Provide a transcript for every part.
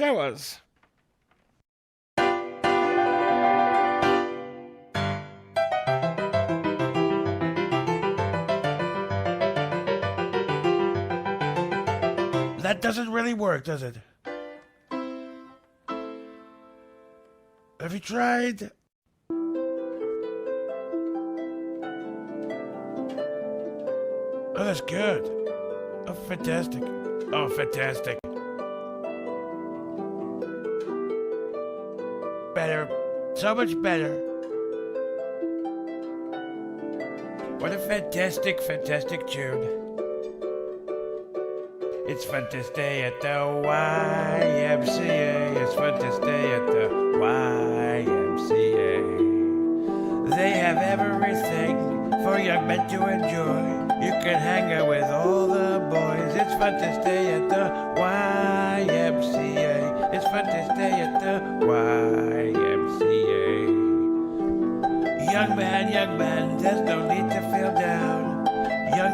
Show us. That doesn't really work, does it? Have you tried? Oh, that's good. Oh, fantastic. Oh, fantastic. Better. So much better. What a fantastic, fantastic tune. It's fun to stay at the YMCA. It's fun to stay at the YMCA. They have everything for young men to enjoy. You can hang out with all the boys. It's fun to stay at the YMCA. It's fun to stay at the YMCA. Young man, there's no need to feel down. Young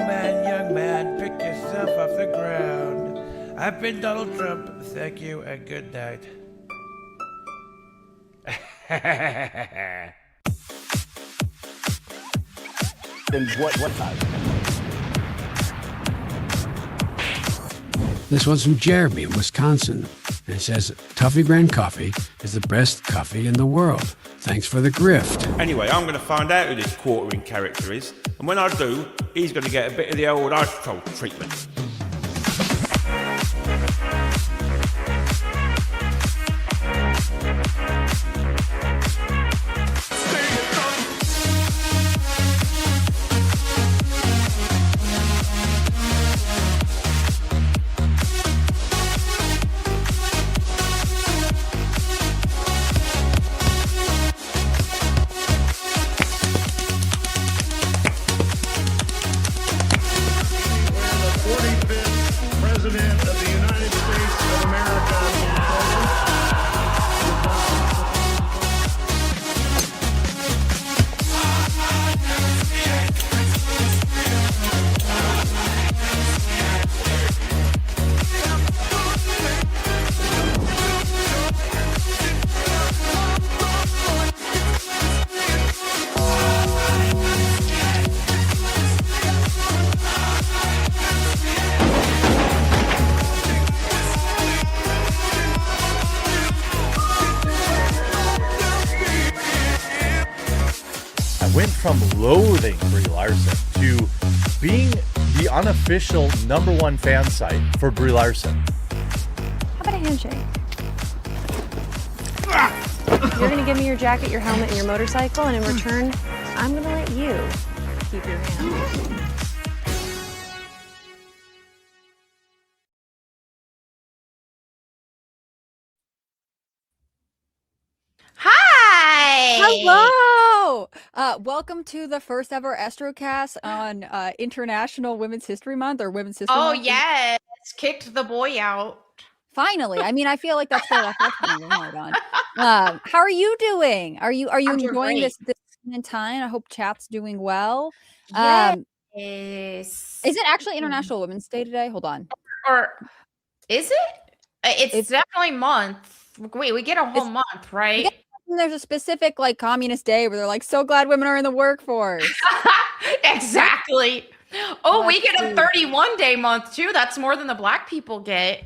man, pick yourself off the ground. I've been Donald Trump. Thank you and good night. Then what size? This one's from Jeremy in Wisconsin. And it says, Tuffy brand coffee is the best coffee in the world. Thanks for the grift. Anyway, I'm going to find out who this quartering character is. And when I do, he's going to get a bit of the old ice troll treatment. Went from loathing Brie Larson to being the unofficial #1 fan site for Brie Larson. How about a handshake? You're going to give me your jacket, your helmet, and your motorcycle, and in return, I'm going to let you keep your hand. Hi! Hello! Welcome to the first ever Astrocast on International Women's History Month or Women's History Month. Oh, yes. Kicked the boy out. Finally. I mean, I feel like that's the on. How are you doing? Are you enjoying this in time? I hope chat's doing well. Yes. Is it actually International Women's Day today? Hold on. Or is it? It's definitely month. Wait, we get a whole month, right? There's a specific like communist day where they're like, so glad women are in the workforce. Exactly. Oh, we get a 31-day month too. That's more than the black people get.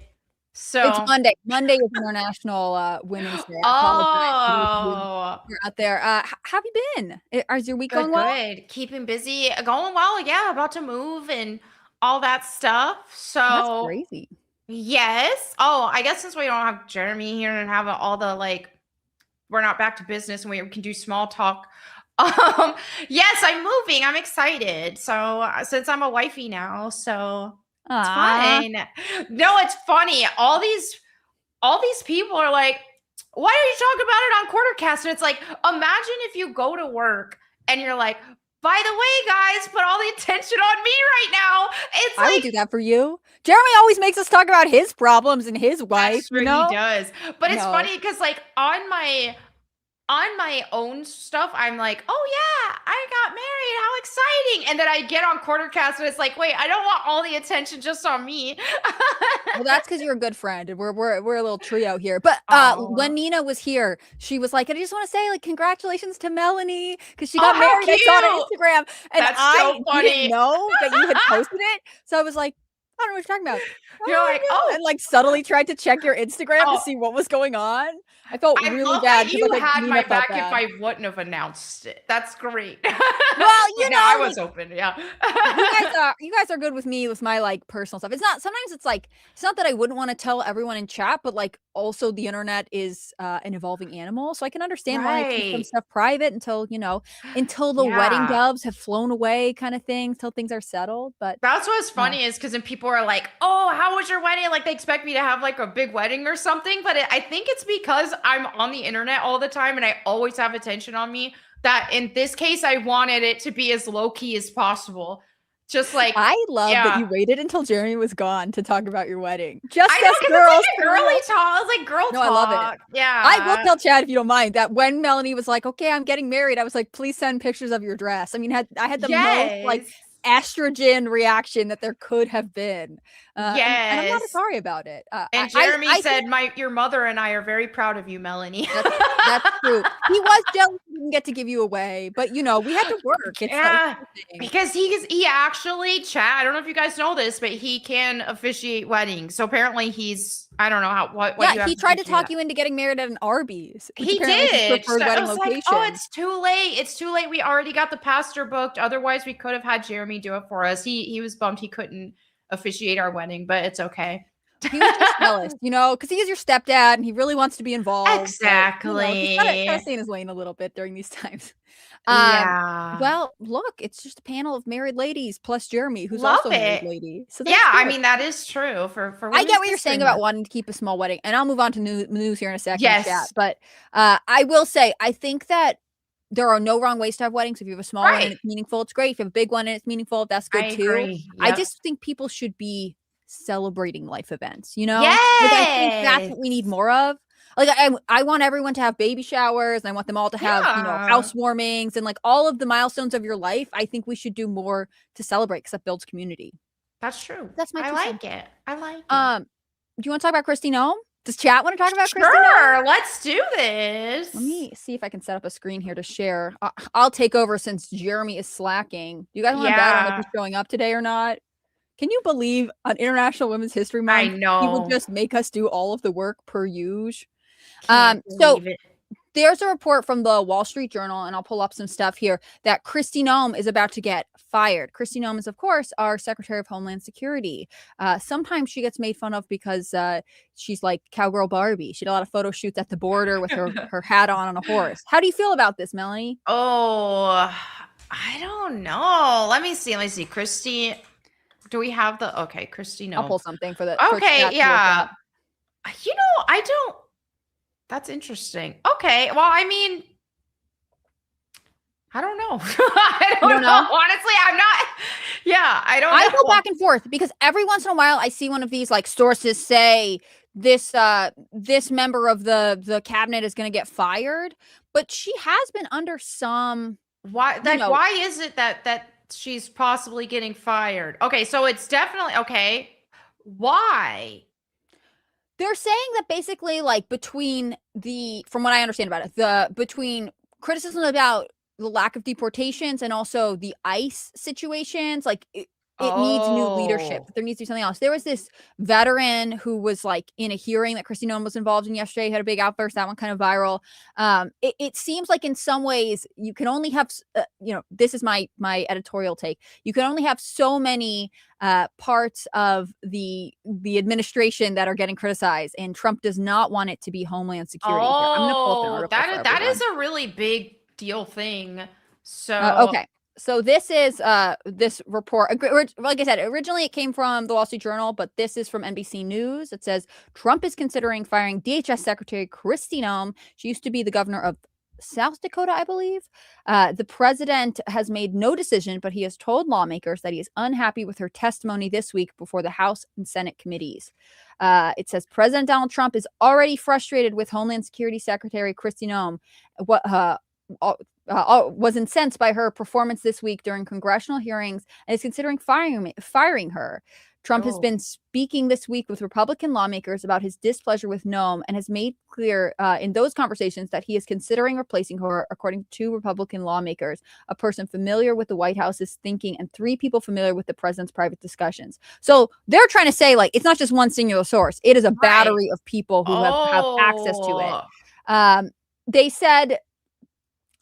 So it's Monday. Monday is International Women's Day. Oh, you're out there. How have you been? Is your week going well? Good. Keeping busy, going well. Yeah, about to move and all that stuff. So that's crazy. Yes. Oh, I guess since we don't have Jeremy here and have all the we're not back to business and we can do small talk. Yes, I'm moving. I'm excited. So since I'm a wifey now, so it's fine. No, it's funny. All these people are like, why are you talking about it on Quartercast? And it's like, imagine if you go to work and you're like, by the way, guys, put all the attention on me right now. It's I would do that for you. Jeremy always makes us talk about his problems and his wife. That's what he does. But it's funny because on on my own stuff, I'm like, oh yeah, I got married. How exciting. And then I get on Quartercast and it's like, wait, I don't want all the attention just on me. Well, that's because you're a good friend, and we're a little trio here. But Aw. when Nina was here, she was like, "I just want to say, like, congratulations to Melanie because she Oh, got how married. I saw it on cute. Instagram, and That's I so funny. didn't know that you had posted it, so I was like, I don't know what you're talking about. You're like, no," oh. and like subtly tried to check your Instagram Oh. to see what was going on. I felt I really love bad that 'cause, you like, had Nina my felt back if bad. I wouldn't have announced it. That's great. Well, you No, I know, was open. Yeah. you guys are good with me with my like personal stuff. It's not sometimes it's like it's not that I wouldn't want to tell everyone in chat, but like also the internet is an evolving animal. So I can understand why I keep some Right. stuff private until, until the wedding Yeah. doves have flown away kind of thing, till things are settled. But That's what's funny is because then people are like, "Oh, how was your wedding?" Like they expect me to have like a big wedding or something. But I think it's because I'm on the internet all the time and I always have attention on me. That in this case, I wanted it to be as low key as possible. Just like I love that you yeah. waited until Jeremy was gone to talk about your wedding. Just I know us because girls. it's like a for real. girly talk. It's like girl No, talk. I love it. Yeah. I will tell Chad if you don't mind that when Melanie was like, "Okay, I'm getting married," I was like, "Please send pictures of your dress." I mean, I had the most like Yes. estrogen reaction that there could have been, and I'm not Yes. sorry about it. And Jeremy said, your mother and I are very proud of you, Melanie." That's true. He was jealous he didn't get to give you away, but we had to work. It's Yeah, the thing. because he actually chat. I don't know if you guys know this, but he can officiate weddings. So apparently he's I don't know what you Yeah, have he to tried do to talk that. you into getting married at an Arby's, which He apparently is his did. preferred So I wedding was location. like, oh, it's too late. It's too late. We already got the pastor booked. Otherwise, we could have had Jeremy do it for us. He was bummed he couldn't officiate our wedding, but it's okay. He was just jealous, because he is your stepdad and he really wants to be involved. But, he's gotta stay in his lane a little bit during these times. Yeah. Well, look, it's just a panel of married ladies plus Jeremy, who's Love also a married it. lady. So Yeah, that's I good. mean that is true for I Women's get what you're History saying about Month. wanting to keep a small wedding, and I'll move on to news here in a second. Yes. Chat, but I will say I think that there are no wrong ways to have weddings. If you have a small one and Right. it's meaningful, it's great. If you have a big one and it's meaningful, that's good I too. agree. I Yep. just think people should be celebrating life events. Like, Yes. I think that's what we need more of. Like I want everyone to have baby showers, and I want them all to have Yeah. housewarmings and like all of the milestones of your life. I think we should do more to celebrate because that builds community. That's true. That's my I 2 like cents. it. I like it. Do you want to talk about Kristi Noam? Does chat want to talk about Kristi Noam? Sure, let's do this. Let me see if I can set up a screen here to share. I'll take over since Jeremy is slacking. Do you guys want to bet on if he's showing up today or not? Can you believe on International Women's History Month, I he will know. just make us do all of the work per usual? Can't So believe it. there's a report from the Wall Street Journal, and I'll pull up some stuff here, that Kristi Noam is about to get fired. Kristi Noam is, of course, our Secretary of Homeland Security. Sometimes she gets made fun of because she's like Cowgirl Barbie. She did a lot of photo shoots at the border with her hat on a horse. How do you feel about this, Melanie? Oh, I don't know. Let me see. Kristi, do we have Kristi Noam. I'll pull something for the Okay, chat to look yeah. at. I don't. That's interesting. Okay, well, I mean, I don't know. I don't know. Honestly, I'm not. Yeah, I don't know. I go back and forth because every once in a while I see one of these like sources say this member of the cabinet is going to get fired, but she has been under some. Why? Why is it that she's possibly getting fired? Okay, so it's definitely okay. Why? They're saying that basically, like, from what I understand about it, between criticism about the lack of deportations and also the ICE situations, like it needs new leadership. There needs to be something else. There was this veteran who was like in a hearing that Kristi Noam was involved in yesterday, had a big outburst. That one kind of viral. It seems like in some ways you can only have, this is my editorial take. You can only have so many parts of the administration that are getting criticized, and Trump does not want it to be Homeland Security. Here. I'm gonna pull up an article for that is everyone. a really big deal thing. So okay. So this is this report. Like I said, originally it came from the Wall Street Journal, but this is from NBC News. It says Trump is considering firing DHS Secretary Kristi Noam. She used to be the governor of South Dakota, I believe. The president has made no decision, but he has told lawmakers that he is unhappy with her testimony this week before the House and Senate committees. It says President Donald Trump is already frustrated with Homeland Security Secretary Kristi Noam, was incensed by her performance this week during congressional hearings and is considering firing her. Trump has been speaking this week with Republican lawmakers about his displeasure with Noam and has made clear in those conversations that he is considering replacing her, according to Republican lawmakers, a person familiar with the White House's thinking and 3 people familiar with the president's private discussions. So they're trying to say, like, it's not just one singular source. It is a battery of people who have access to it. They said,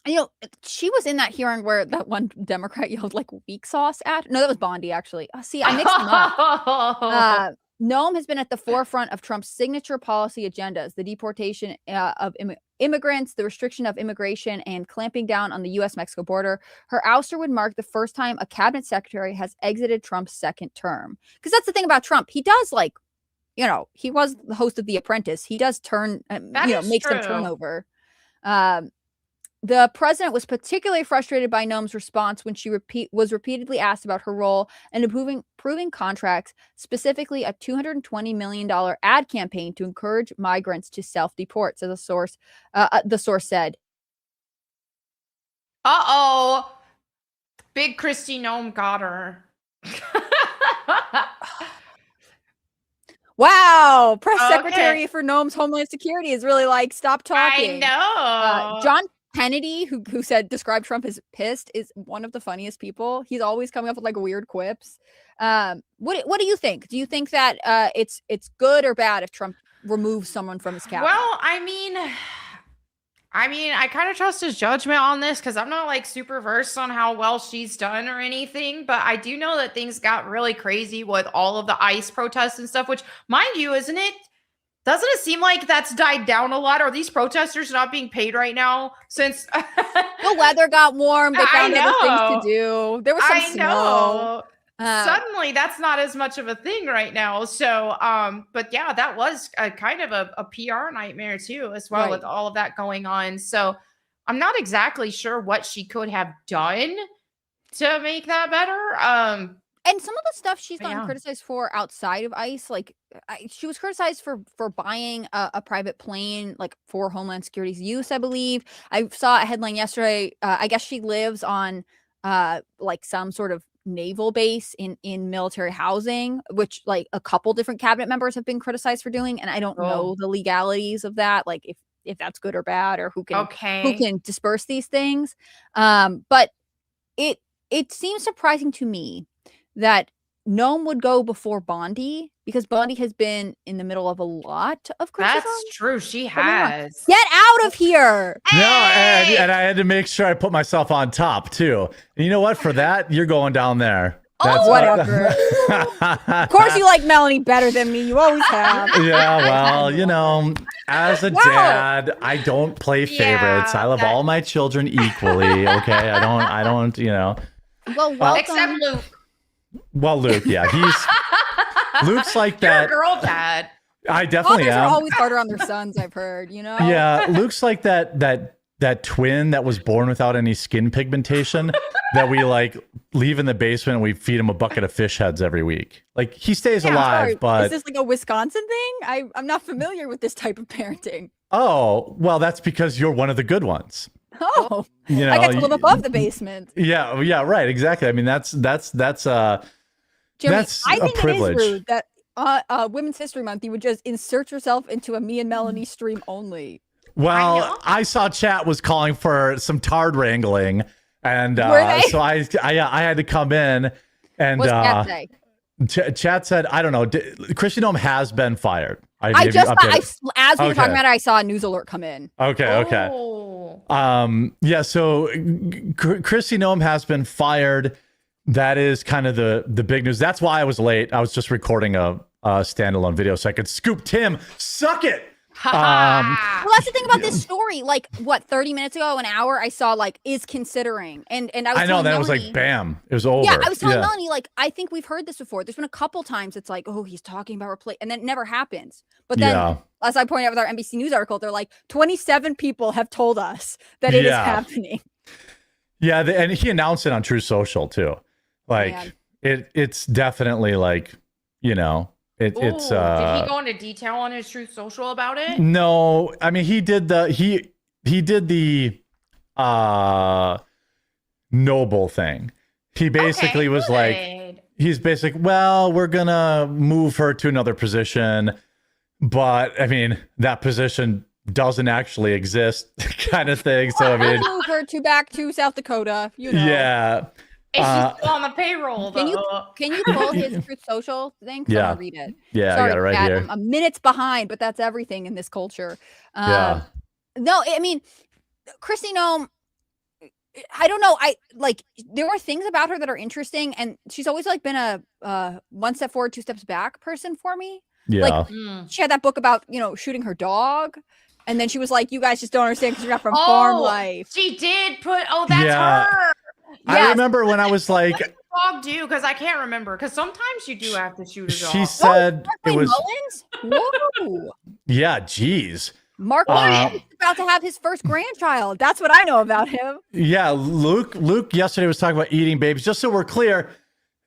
you know, she was in that hearing where that one Democrat yelled like weak sauce at. No, that was Bondi, actually. Oh, see, I mixed them up. Noam has been at the forefront of Trump's signature policy agendas, the deportation of immigrants, the restriction of immigration, and clamping down on the U.S.-Mexico border. Her ouster would mark the first time a cabinet secretary has exited Trump's second term. Because that's the thing about Trump. He does, like, you know, he was the host of The Apprentice. He does turn, make some turnover. The president was particularly frustrated by Noam's response when she was repeatedly asked about her role in approving contracts, specifically a $220 million ad campaign to encourage migrants to self-deport, says a source. The source said. Big Kristi Noam got her. Wow. Press secretary for Noam's Homeland Security is really like, stop talking. I know. John Kennedy, who described Trump as pissed, is one of the funniest people. He's always coming up with like weird quips. What do you think? Do you think that it's good or bad if Trump removes someone from his cabinet? Well, I mean, I kind of trust his judgment on this because I'm not like super versed on how well she's done or anything, but I do know that things got really crazy with all of the ICE protests and stuff, which, mind you, doesn't it seem like that's died down a lot? Are these protesters not being paid right now since the weather got warm? They found other things to do. There was some snow. Suddenly, that's not as much of a thing right now. So, but yeah, that was kind of a PR nightmare too, as well, with all of that going on. So, I'm not exactly sure what she could have done to make that better. And some of the stuff she's gotten criticized for outside of ICE, like she was criticized for buying a private plane, like for Homeland Security's use, I believe. I saw a headline yesterday. I guess she lives on like some sort of naval base in military housing, which like a couple different cabinet members have been criticized for doing. And I don't know the legalities of that, like if that's good or bad, or who can disperse these things. But it seems surprising to me that Noam would go before Bondi, because Bondi has been in the middle of a lot of criticism. That's true. She has. Get out of here. No, and I had to make sure I put myself on top too. And you know what? For that, you're going down there. That's whatever. Of course you like Melanie better than me. You always have. Yeah, well, you know, as a dad, I don't play favorites. I love all my children equally. Okay. I don't, you know. Well, except Luke. Well, Luke, yeah, Luke's like that. You're a girl dad. I definitely Fathers am. are always harder on their sons, I've heard, you know? Yeah, Luke's like that twin that was born without any skin pigmentation that we like leave in the basement and we feed him a bucket of fish heads every week. Like, he stays alive, but is this like a Wisconsin thing? I'm not familiar with this type of parenting. Oh, well, that's because you're one of the good ones. Oh, you know, I got to live above the basement. Yeah, right, exactly. I mean, that's Jimmy, that's I think a privilege. It is rude that Women's History Month you would just insert yourself into a me and Melanie stream only. Well, I saw chat was calling for some tard wrangling, and so I had to come in and what's chat say? Chat said, I don't know, Kristi Noam has been fired. As we were talking about it, I saw a news alert come in. Okay. Yeah, so Kristi Noam has been fired. That is kind of the big news. That's why I was late. I was just recording a standalone video so I could scoop Tim. Suck it. Well, that's the thing about this story. Like, what, 30 minutes ago, an hour, I saw like is considering, and I know that was like bam, it was over. Yeah, I was telling Melanie, like, I think we've heard this before. There's been a couple times it's like, oh, he's talking about and then it never happens. But then as I pointed out with our NBC News article, they're like 27 people have told us that it is happening. Yeah, and he announced it on True Social too. Like it's definitely like, you know, it's Did he go into detail on his Truth Social about it? No, I mean he did the noble thing. He basically was like, he's basically, well, we're gonna move her to another position, but I mean that position doesn't actually exist, kind of thing. So I mean, move her back to South Dakota. You know. Yeah. It's just still on the payroll, though. Can you pull his Truth Social thing? Yeah. I want to read it. Yeah, Sorry, I got it right Dad, here. I'm minutes behind, but that's everything in this culture. Yeah. No, I mean, Kristi Noam, I don't know. There are things about her that are interesting, and she's always like been a one step forward, two steps back person for me. Yeah. Like she had that book about, shooting her dog. And then she was like, you guys just don't understand because you're not from farm life. She did put, that's her. I remember when I was like, what did the dog do? Because I can't remember. Because sometimes you do have to shoot a dog. she said it was. Mullins? Whoa. Yeah, geez. Mark Mullins is about to have his first grandchild. That's what I know about him. Yeah, Luke yesterday was talking about eating babies. Just so we're clear,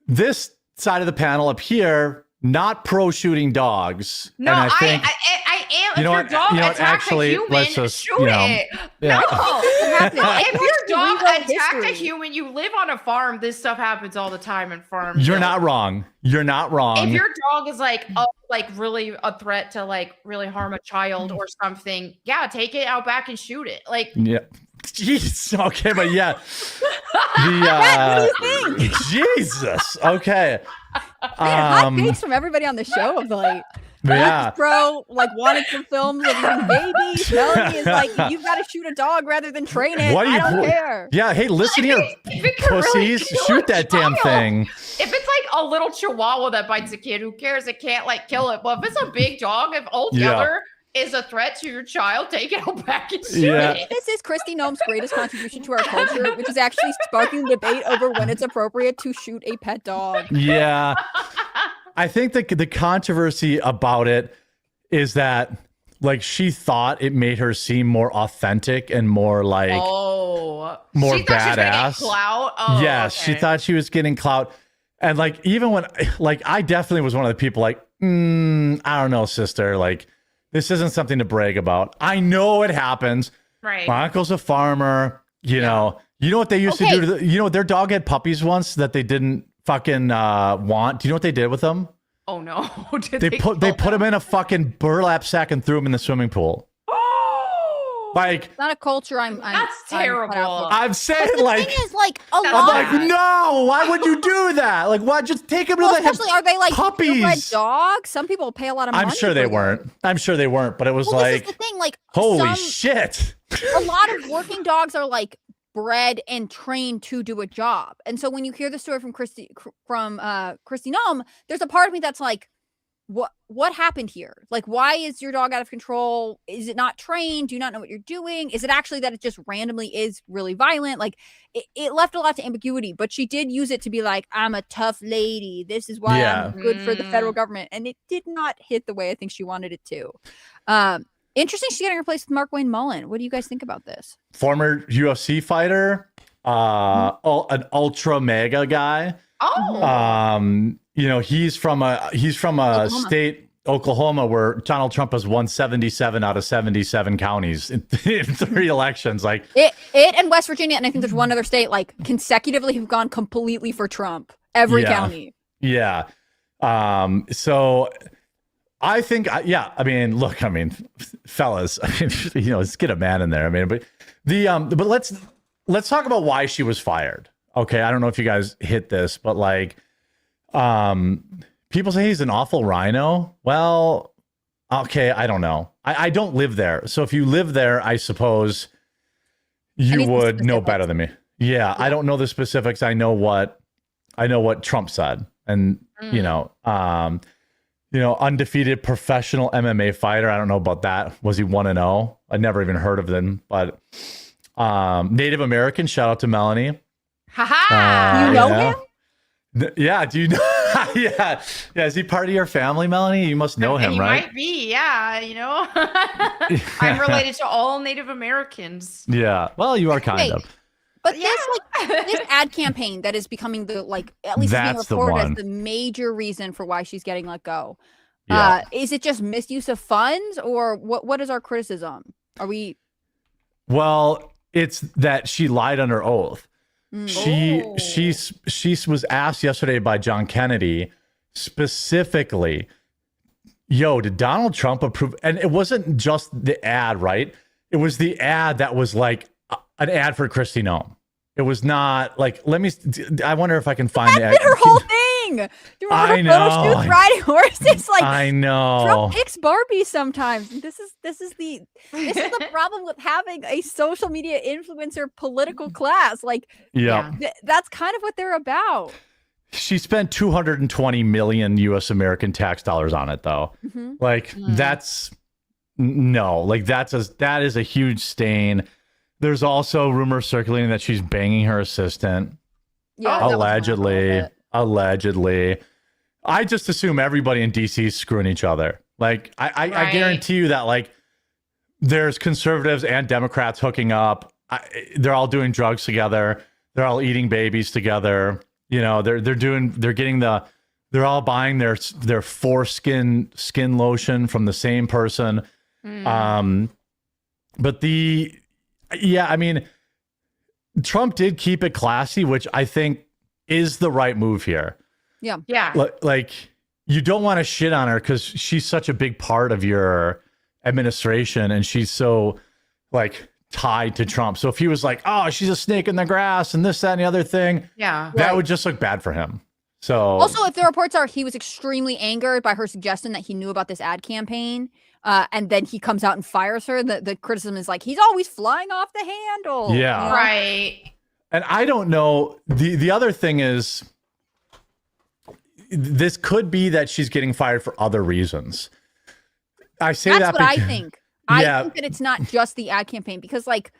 this side of the panel up here, not pro shooting dogs. No, and I think, I am. You know if your what? dog You know what? attacks Actually, a human, let's just, shoot you know, it. yeah. No, If if your dog rewrote attacked a history. human, you live on a farm. This stuff happens all the time in farms. You're not wrong. You're not wrong. If your dog is like really a threat to like really harm a child or something, yeah, take it out back and shoot it. Like, Yeah. Jeez. Okay, but yeah. What do you think? Jesus. Okay. Hot takes from everybody on the show of like, Yeah. pro wanted some films of eating babies. Melanie is like, you've got to shoot a dog rather than train it. What do you I don't care. Yeah. Hey, listen here, if it could really pussies. kill Shoot a that damn child. thing. If it's like a little chihuahua that bites a kid, who cares? It can't kill it. But if it's a big dog, if altogether is a threat to your child, take it out back and shoot it. This is Kristi Noam's greatest contribution to our culture, which is actually sparking debate over when it's appropriate to shoot a pet dog. Yeah. I think the controversy about it is that she thought it made her seem more authentic and more more she thought badass. She was gonna get clout. Oh, yes, okay. she thought she was getting clout. And even when I definitely was one of the people I don't know, sister, this isn't something to brag about. I know it happens. Right. My uncle's a farmer. You know what they used to do their dog had puppies once that they didn't fucking want. Do you know what they did with them? Oh no! They put them in a fucking burlap sack and threw them in the swimming pool. Oh, It's not a culture. that's terrible. I'm saying The thing is, a I'm lot. like, no, why would you do that? Why just take them to the Especially, are they puppies? purebred dogs? Some people pay a lot of money. I'm sure they for weren't. them. I'm sure they weren't, but it was This is the thing. holy shit. A lot of working dogs are bred and trained to do a job. And so when you hear the story from Kristi Noam, there's a part of me that's like, what happened here? Why is your dog out of control? Is it not trained? Do you not know what you're doing? Is it actually that it just randomly is really violent? It left a lot to ambiguity, but she did use it to be like, I'm a tough lady. This is why I'm good for the federal government. And it did not hit the way I think she wanted it to. Interesting she's getting replaced with Mark Wayne Mullen. What do you guys think about this? Former UFC fighter, an ultra mega guy. Oh. He's from a state, Oklahoma, where Donald Trump has won 77 out of 77 counties in 3 elections. It and West Virginia, and I think there's one other state consecutively who've gone completely for Trump. Every county. Yeah. So I think, look, fellas, let's get a man in there. But let's talk about why she was fired. Okay. I don't know if you guys hit this, but people say he's an awful rhino. Well, okay. I don't know. I don't live there. So if you live there, I suppose you would know better than me. Yeah. I don't know the specifics. I know what Trump said, and, undefeated professional MMA fighter. I don't know about that. Was he 1-0? I never even heard of them, but Native American. Shout out to Melanie. Haha. You know him? Yeah. Do you know? Yeah. Is he part of your family, Melanie? You must know him, He right? might be, yeah. I'm related to all Native Americans. Yeah. Well, you are kind Wait, of. But Yeah. this ad campaign that is becoming the at least it's being That's the reported as one. the major reason for why she's getting let go. Yeah. Is it just misuse of funds, or what is our criticism? Are we? Well, it's that she lied under oath. Mm. She was asked yesterday by John Kennedy specifically, yo, did Donald Trump approve? And it wasn't just the ad, right? It was the ad that was like an ad for Kristi Noam. It was not like, I wonder if I can find That's been her whole thing. Do you remember her photo shoots riding horses? Like, I know. Trump picks Barbie sometimes. This is the problem with having a social media influencer political class. Like, Yeah. that's kind of what they're about. She spent 220 million US American tax dollars on it, though. Mhm. Like, that is a huge stain. There's also rumors circulating that she's banging her assistant. Yeah, that was Allegedly. I just assume everybody in DC is screwing each other. Like, I guarantee you that, like, there's conservatives and Democrats hooking up. They're all doing drugs together. They're all eating babies together. You know, they're all buying their foreskin skin lotion from the same person. But I mean, Trump did keep it classy, which I think is the right move here. Yeah. Like, you don't want to shit on her because she's such a big part of your administration and she's so, like, tied to Trump. So if he was like, oh, she's a snake in the grass and this, that, and the other thing, that would just look bad for him. So also, if the reports are he was extremely angered by her suggestion that he knew about this ad campaign, and then he comes out and fires her, the criticism is like, he's always flying off the handle. Yeah. You know? Right. And I don't know. The other thing is, this could be that she's getting fired for other reasons. I say That's that what I because, think. I think that it's not just the ad campaign, because, like,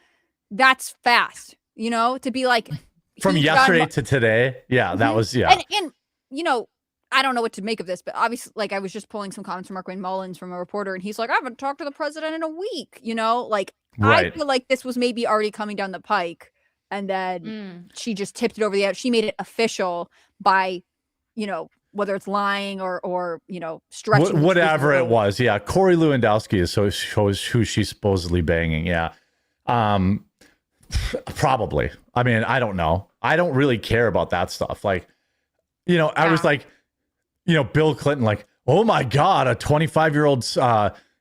that's fast, you know, to be like from yesterday to today. Yeah, that was, And you know, I don't know what to make of this, but obviously, like, I was just pulling some comments from Mark Wayne Mullins from a reporter, and he's like, I haven't talked to the president in a week, you know, like, I feel like this was maybe already coming down the pike, and then she just tipped it over the edge. She made it official by, you know, whether it's lying or you know, stretching whatever it was. Yeah, Corey Lewandowski is who she's supposedly banging. Yeah, probably. I mean, I don't know. I don't really care about that stuff. Like, you know, I was like, you know, Bill Clinton, like, oh my God, a 25-year-old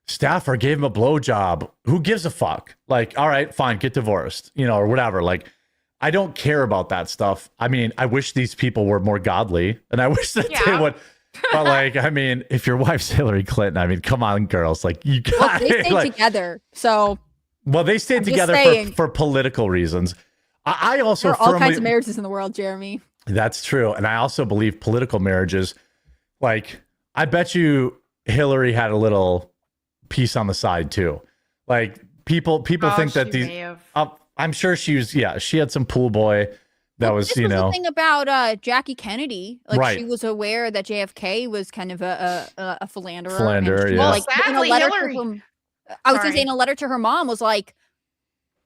staffer gave him a blowjob. Who gives a fuck? Like, all right, fine, get divorced, you know, or whatever. Like, I don't care about that stuff. I mean, I wish these people were more godly, and I wish that they would. But, like, I mean, if your wife's Hillary Clinton, I mean, come on, girls, like, you got. Well, they stayed together, so. Well, they stayed together for political reasons. I also there are all kinds of marriages in the world, Jeremy. That's true, and I also believe political marriages. Like, I bet you Hillary had a little piece on the side too. Like, people think that these. I'm sure she had some pool boy that was, this you know, the thing about Jackie Kennedy. Like, she was aware that JFK was kind of a philanderer. Yeah. Well, like, sadly, Hillary. I was going to say, in a letter to her mom, was like,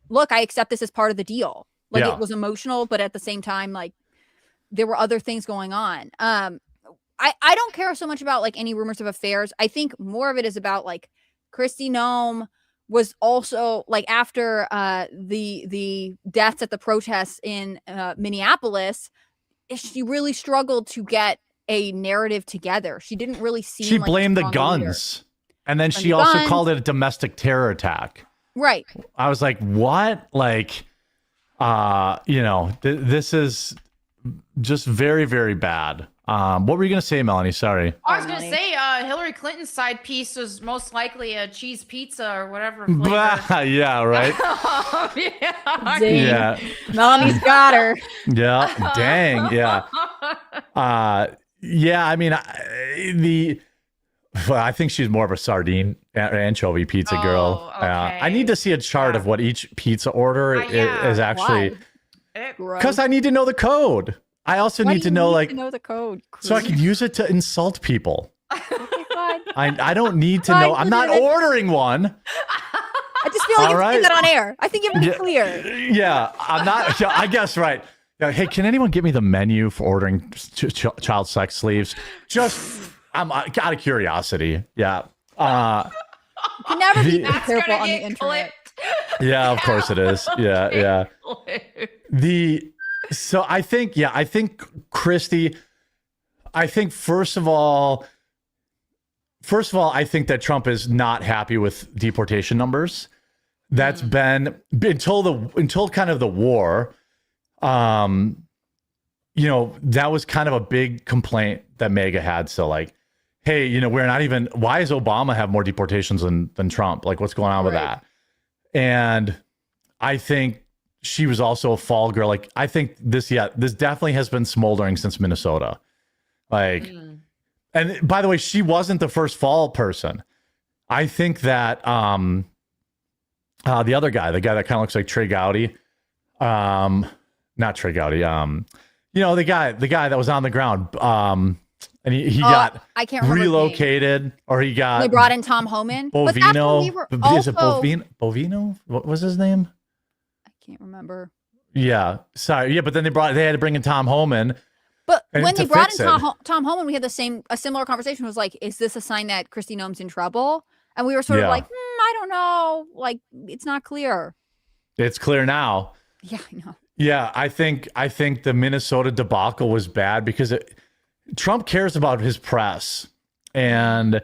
look, I accept this as part of the deal. Like, it was emotional, but at the same time, like, there were other things going on. I don't care so much about, like, any rumors of affairs. I think more of it is about, like, Kristi Noam was also, like, after the deaths at the protests in Minneapolis, she really struggled to get a narrative together. She didn't really seem. She like blamed a the strong guns, leader. and then she also called it a domestic terror attack. Right. I was like, what? Like, you know, this is just very, very bad. What were you going to say, Melanie? Sorry. I was going to say Hillary Clinton's side piece was most likely a cheese pizza or whatever flavor. Yeah, right? Yeah. Melanie's got her. Yeah. Dang. Yeah. Yeah, I mean, I think she's more of a sardine anchovy pizza girl. Okay. I need to see a chart of what each pizza order is actually, because I need to know the code. I also Why need do to you know, need like, to know the code, so I Chris? can use it to insult people. Okay, fine. I don't need to Fine, know. I'm we'll not do it. ordering one. I just feel like All you have to right. say that on air. I think you have to be Yeah. clear. Yeah, I'm not. Yeah, I guess right. Yeah, hey, can anyone get me the menu for ordering child sex sleeves? Just, I'm out of curiosity. Yeah. You can never be That's careful gonna on the get internet. clipped. Yeah, of course it is. Yeah, yeah. So I think Kristi, I think first of all, I think that Trump is not happy with deportation numbers. That's been until kind of the war. You know, that was kind of a big complaint that MAGA had. So like, hey, you know, we're not even, why does Obama have more deportations than Trump? Like, what's going on with that? And I think she was also a fall girl. Like, I think this definitely has been smoldering since Minnesota. Like, and by the way, she wasn't the first fall person. I think that the other guy, the guy that kind of looks like Trey Gowdy, not Trey Gowdy, you know, the guy that was on the ground, and he got I can't remember his name. relocated, or he got They brought in Tom Homan. But that's when Bovino. we were Is it also- Bovino? What was his name? I can't remember. Yeah, sorry. Yeah, but then they had to bring in Tom Homan. But And when to they brought fix in it. Tom Homan, we had a similar conversation. It was like, is this a sign that Kristi Noam's in trouble? And we were sort of Yeah. like, I don't know. Like, it's not clear. It's clear now. Yeah, I know. Yeah, I think the Minnesota debacle was bad because Trump cares about his press, and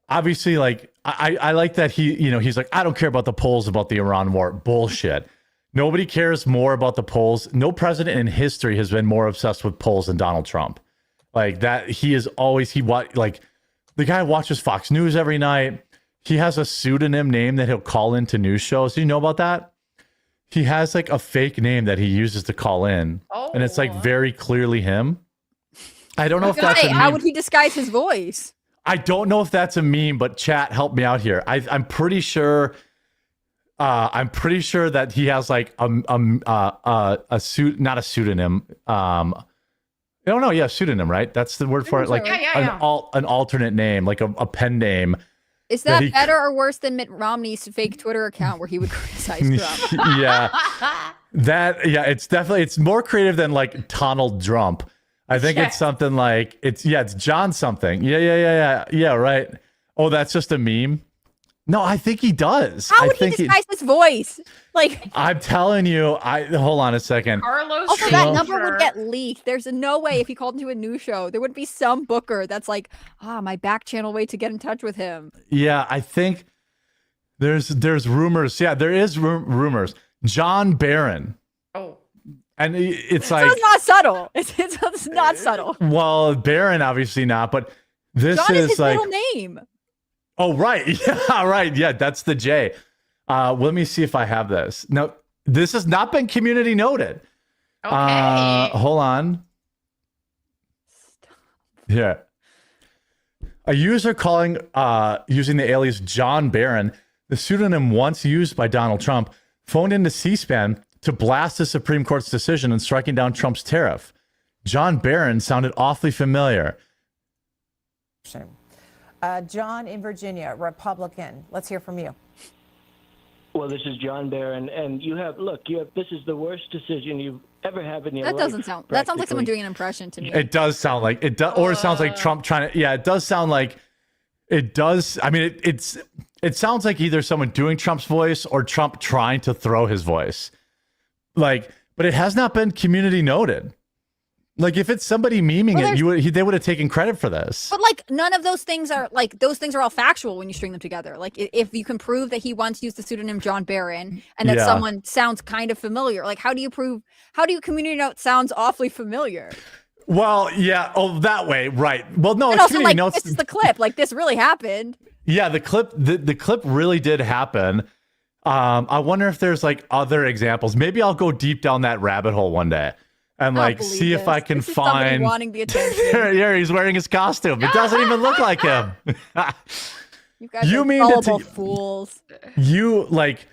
obviously, like I like that he's like, I don't care about the polls about the Iran war. Bullshit. Nobody cares more about the polls. No president in history has been more obsessed with polls than Donald Trump. Like that, he is always like the guy watches Fox News every night. He has a pseudonym name that he'll call into news shows. Do you know about that? He has like a fake name that he uses to call in, and it's like very clearly him. I don't know if that's a meme. How would he disguise his voice? I don't know if that's a meme, but chat, help me out here. I'm pretty sure. I'm pretty sure that he has like a suit, not a pseudonym. I don't know. Yeah, pseudonym, right? That's the word for it. Like an alternate name, like a pen name. Is that better or worse than Mitt Romney's fake Twitter account where he would criticize Trump? Yeah, it's more creative than like Donald Trump. I think it's something like it's John something. Yeah, right. Oh, that's just a meme. No, I think he does. How would he disguise his voice? Like, I'm telling you, hold on a second. Carlos also, that number would get leaked. There's no way if he called into a news show, there would be some booker that's like, my back channel way to get in touch with him. Yeah, I think there's rumors. Yeah, there is rumors. John Barron. Oh. And it's like... So it's not subtle. It's not subtle. Well, Barron, obviously not, but this John is his like... middle name. Oh, right. Yeah, right. Yeah, that's the J. Let me see if I have this. No, this has not been community noted. Okay. Hold on. Yeah. A user calling using the alias John Barron, the pseudonym once used by Donald Trump, phoned into C-SPAN to blast the Supreme Court's decision in striking down Trump's tariff. John Barron sounded awfully familiar. John in Virginia, Republican. Let's hear from you. Well, this is John Barron, and this is the worst decision you've ever had in your life. That sounds like someone doing an impression to me. It does sound like it does, or it sounds like Trump trying to. Yeah, it does sound like it does. I mean, it sounds like either someone doing Trump's voice or Trump trying to throw his voice. Like, but it has not been community noted. Like, if it's somebody memeing it, they would have taken credit for this. But like, none of those things are all factual when you string them together. Like, if you can prove that he once used the pseudonym John Barron and that someone sounds kind of familiar, like, how do you community note sounds awfully familiar? Well, yeah. Oh, that way, right? Well, no, and it's also, community like, notes. this is the clip. Like, this really happened. Yeah, the clip really did happen. I wonder if there's like other examples. Maybe I'll go deep down that rabbit hole one day and like see if I can find wanting the attention. Yeah, he's wearing his costume. It doesn't even look like him. You guys are mean gullible fools. You like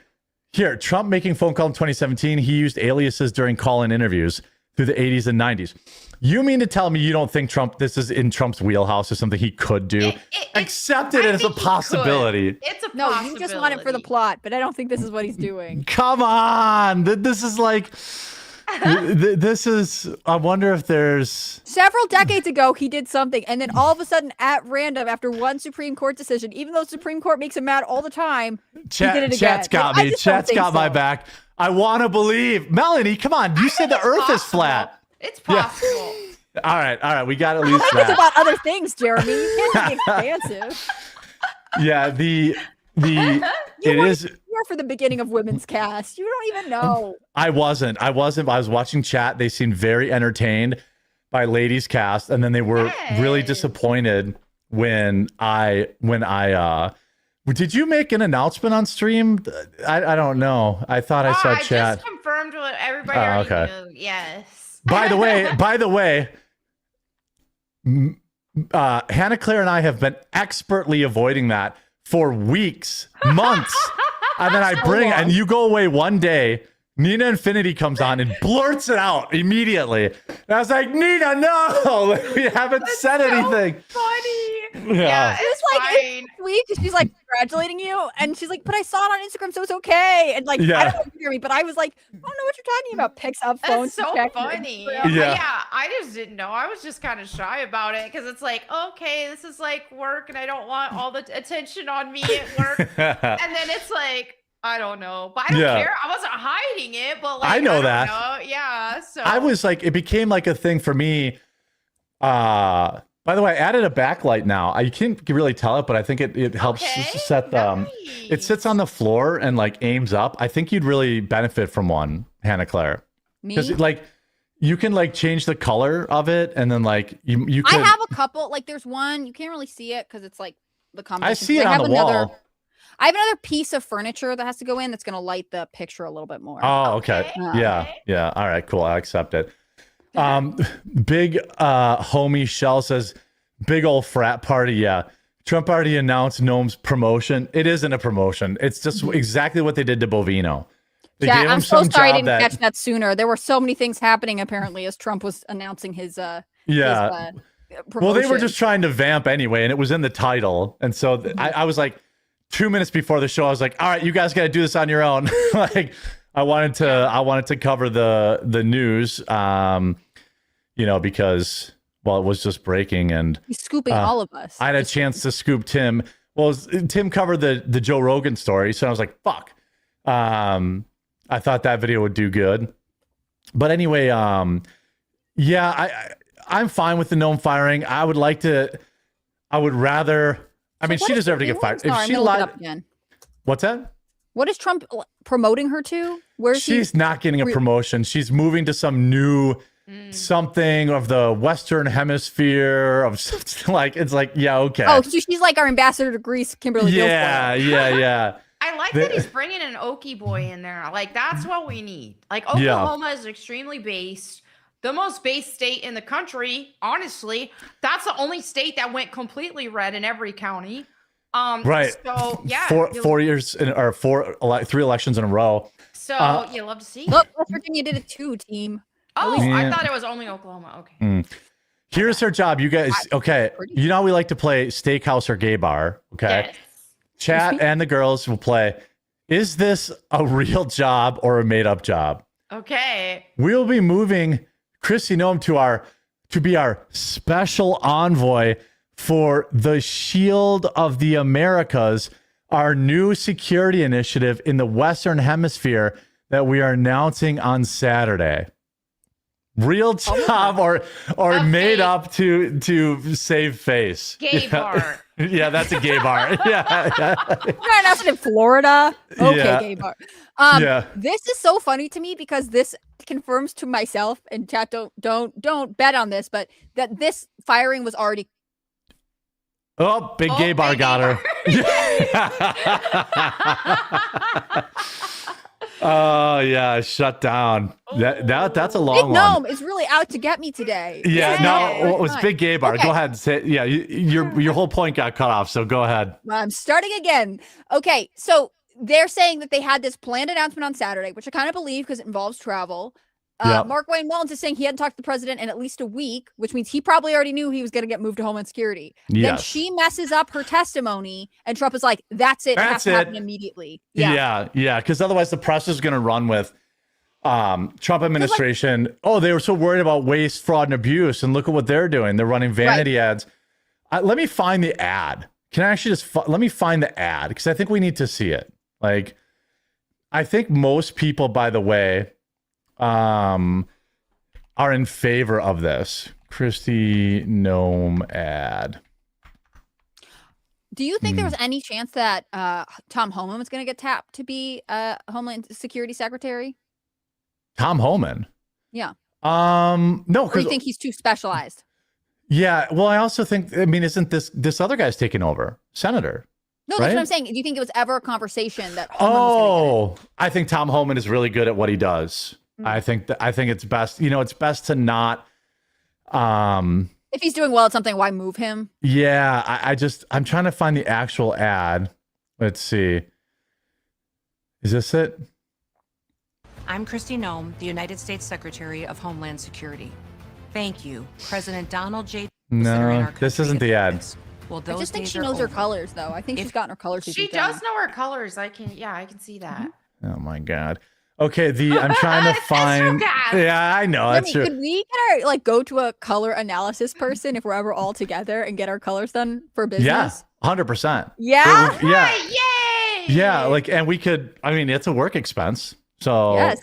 here, Trump making phone call in 2017, he used aliases during call-in interviews. through the 80s and 90s. You mean to tell me you don't think this is in Trump's wheelhouse or something he could do? Accept it as a possibility. It's a No, possibility. you just want it for the plot, but I don't think this is what he's doing. Come on. This is like, this is, I wonder if there's. Several decades ago, he did something, and then all of a sudden, at random, after one Supreme Court decision, even though Supreme Court makes him mad all the time, he did it again. Chat's got me. Chat's got my so. back. I want to believe. Melanie, come on. You said the earth is flat. It's possible. All right. We got at least I think that. it's about other things, Jeremy. You can't be expansive. Yeah, it is. You're for the beginning of Women's Cast. You don't even know. I wasn't. I was watching chat. They seemed very entertained by Ladies Cast, and then they were really disappointed when I did you make an announcement on stream? I don't know. I thought I saw chat. I just confirmed what everybody already knew. Yes. By the way, Hannah Claire and I have been expertly avoiding that for weeks, months. And then and you go away one day, Nina Infinity comes on and blurts it out immediately. And I was like, Nina, no, we haven't said anything. Funny. Yeah. It's like fine. it's sweet because she's like congratulating you, and she's like, "But I saw it on Instagram, so it's okay." And like, I don't know if you hear me, but I was like, "I don't know what you're talking about." Picks up phone. That's so funny. Yeah, I just didn't know. I was just kind of shy about it because it's like, okay, this is like work, and I don't want all the attention on me at work. And then it's like, I don't know, but I don't care. I wasn't hiding it, but like, I know that. Yeah, so I was like, it became like a thing for me. By the way, I added a backlight now. You can't really tell it, but I think it helps set the. It sits on the floor and like aims up. I think you'd really benefit from one, Hannah Claire. Me? Because like you can like change the color of it, and then like you. Could, I have a couple. Like there's one you can't really see it because it's like the combination. I see it on the wall. I have another piece of furniture that has to go in that's going to light the picture a little bit more. Oh, okay. Yeah. All right, cool. I accept it. Big homie Shell says, big old frat party. Yeah. Trump already announced Noam's promotion. It isn't a promotion. It's just exactly what they did to Bovino. They gave him I'm so some sorry I job didn't catch that sooner. There were so many things happening apparently as Trump was announcing his promotion. Well, they were just trying to vamp anyway, and it was in the title. And so I was like, 2 minutes before the show, I was like, all right, you guys got to do this on your own. Like I wanted to cover the news, because, well, it was just breaking, and he's scooping all of us. I had a chance to scoop Tim. Well, Tim covered the Joe Rogan story. So I was like, fuck. I thought that video would do good. But anyway, I'm fine with the Noam firing. I would rather. I mean, she deserved to get fired. If she lied, what's that? What is Trump promoting her to? She's not getting a promotion. She's moving to some new something of the Western Hemisphere of something like. It's like, yeah, okay. Oh, so she's like our ambassador to Greece, Kimberly. Yeah. I like that he's bringing an Okie boy in there. Like that's what we need. Like Oklahoma is extremely based. The most based state in the country, honestly. That's the only state that went completely red in every county. Right. So yeah, 4 years or 3 elections in a row. So you love to see. Look, West Virginia did it too, team. Oh, I thought it was only Oklahoma. Okay. Here's her job, you guys. Okay, you know we like to play Steakhouse or Gay Bar. Okay, Yes. Chat and the girls will play. Is this a real job or a made up job? Okay. We'll be moving Kristi Noam to be our special envoy for the Shield of the Americas, our new security initiative in the Western Hemisphere that we are announcing on Saturday. Real job or made up to save face. Gay bar. Yeah, that's a gay bar. Yeah. We're gonna announce it in Florida. Okay, Yeah. gay bar. Yeah. This is so funny to me because this confirms to myself and chat. Don't bet on this, but that this firing was already. Oh, big gay bar got her. Oh yeah, shut down. That's a long Big one. Gnome is really out to get me today. Yeah, no, it was big gay bar. Okay. Go ahead and say, yeah, your whole point got cut off, so go ahead. I'm starting again. Okay, so they're saying that they had this planned announcement on Saturday, which I kind of believe because it involves travel. Yep. Mark Wayne Mullins is saying he hadn't talked to the president in at least a week, which means he probably already knew he was going to get moved to Homeland Security. Then Yes. she messes up her testimony, and Trump is like, "That's it. It has That's to it. happen immediately." Yeah. Because otherwise the press is going to run with Trump administration. Oh, they were so worried about waste, fraud, and abuse, and look at what they're doing. They're running vanity ads. Let me find the ad. Can I actually just let me find the ad, because I think we need to see it. Like, I think most people, by the way, are in favor of this. Kristi Noam ad. Do you think there was any chance that Tom Homan was going to get tapped to be Homeland Security Secretary? Tom Homan? Yeah. No, Or because you think he's too specialized? yeah. Well, I also think, I mean, isn't this other guy's taking over? Senator. No, that's right? what I'm saying. Do you think it was ever a conversation that Homan was gonna get it? I think Tom Homan is really good at what he does. I think it's best, it's best to not If he's doing well at something, why move him? yeah, I'm trying to find the actual ad. Let's see. Is this it? I'm Kristi Noam, the United States Secretary of Homeland Security. Thank you, President Donald J. No, this isn't the ad. Well, I just think she knows her colors, though. I think she's gotten her colors. She does know her colors. I can see that. Oh my God. Okay, I'm trying to find. Yeah, I know. That's true. Could we get our go to a color analysis person if we're ever all together and get our colors done for business? Yeah, 100%. Yeah. Yeah. Yay! Yeah, and we could. I mean, it's a work expense. So Yes.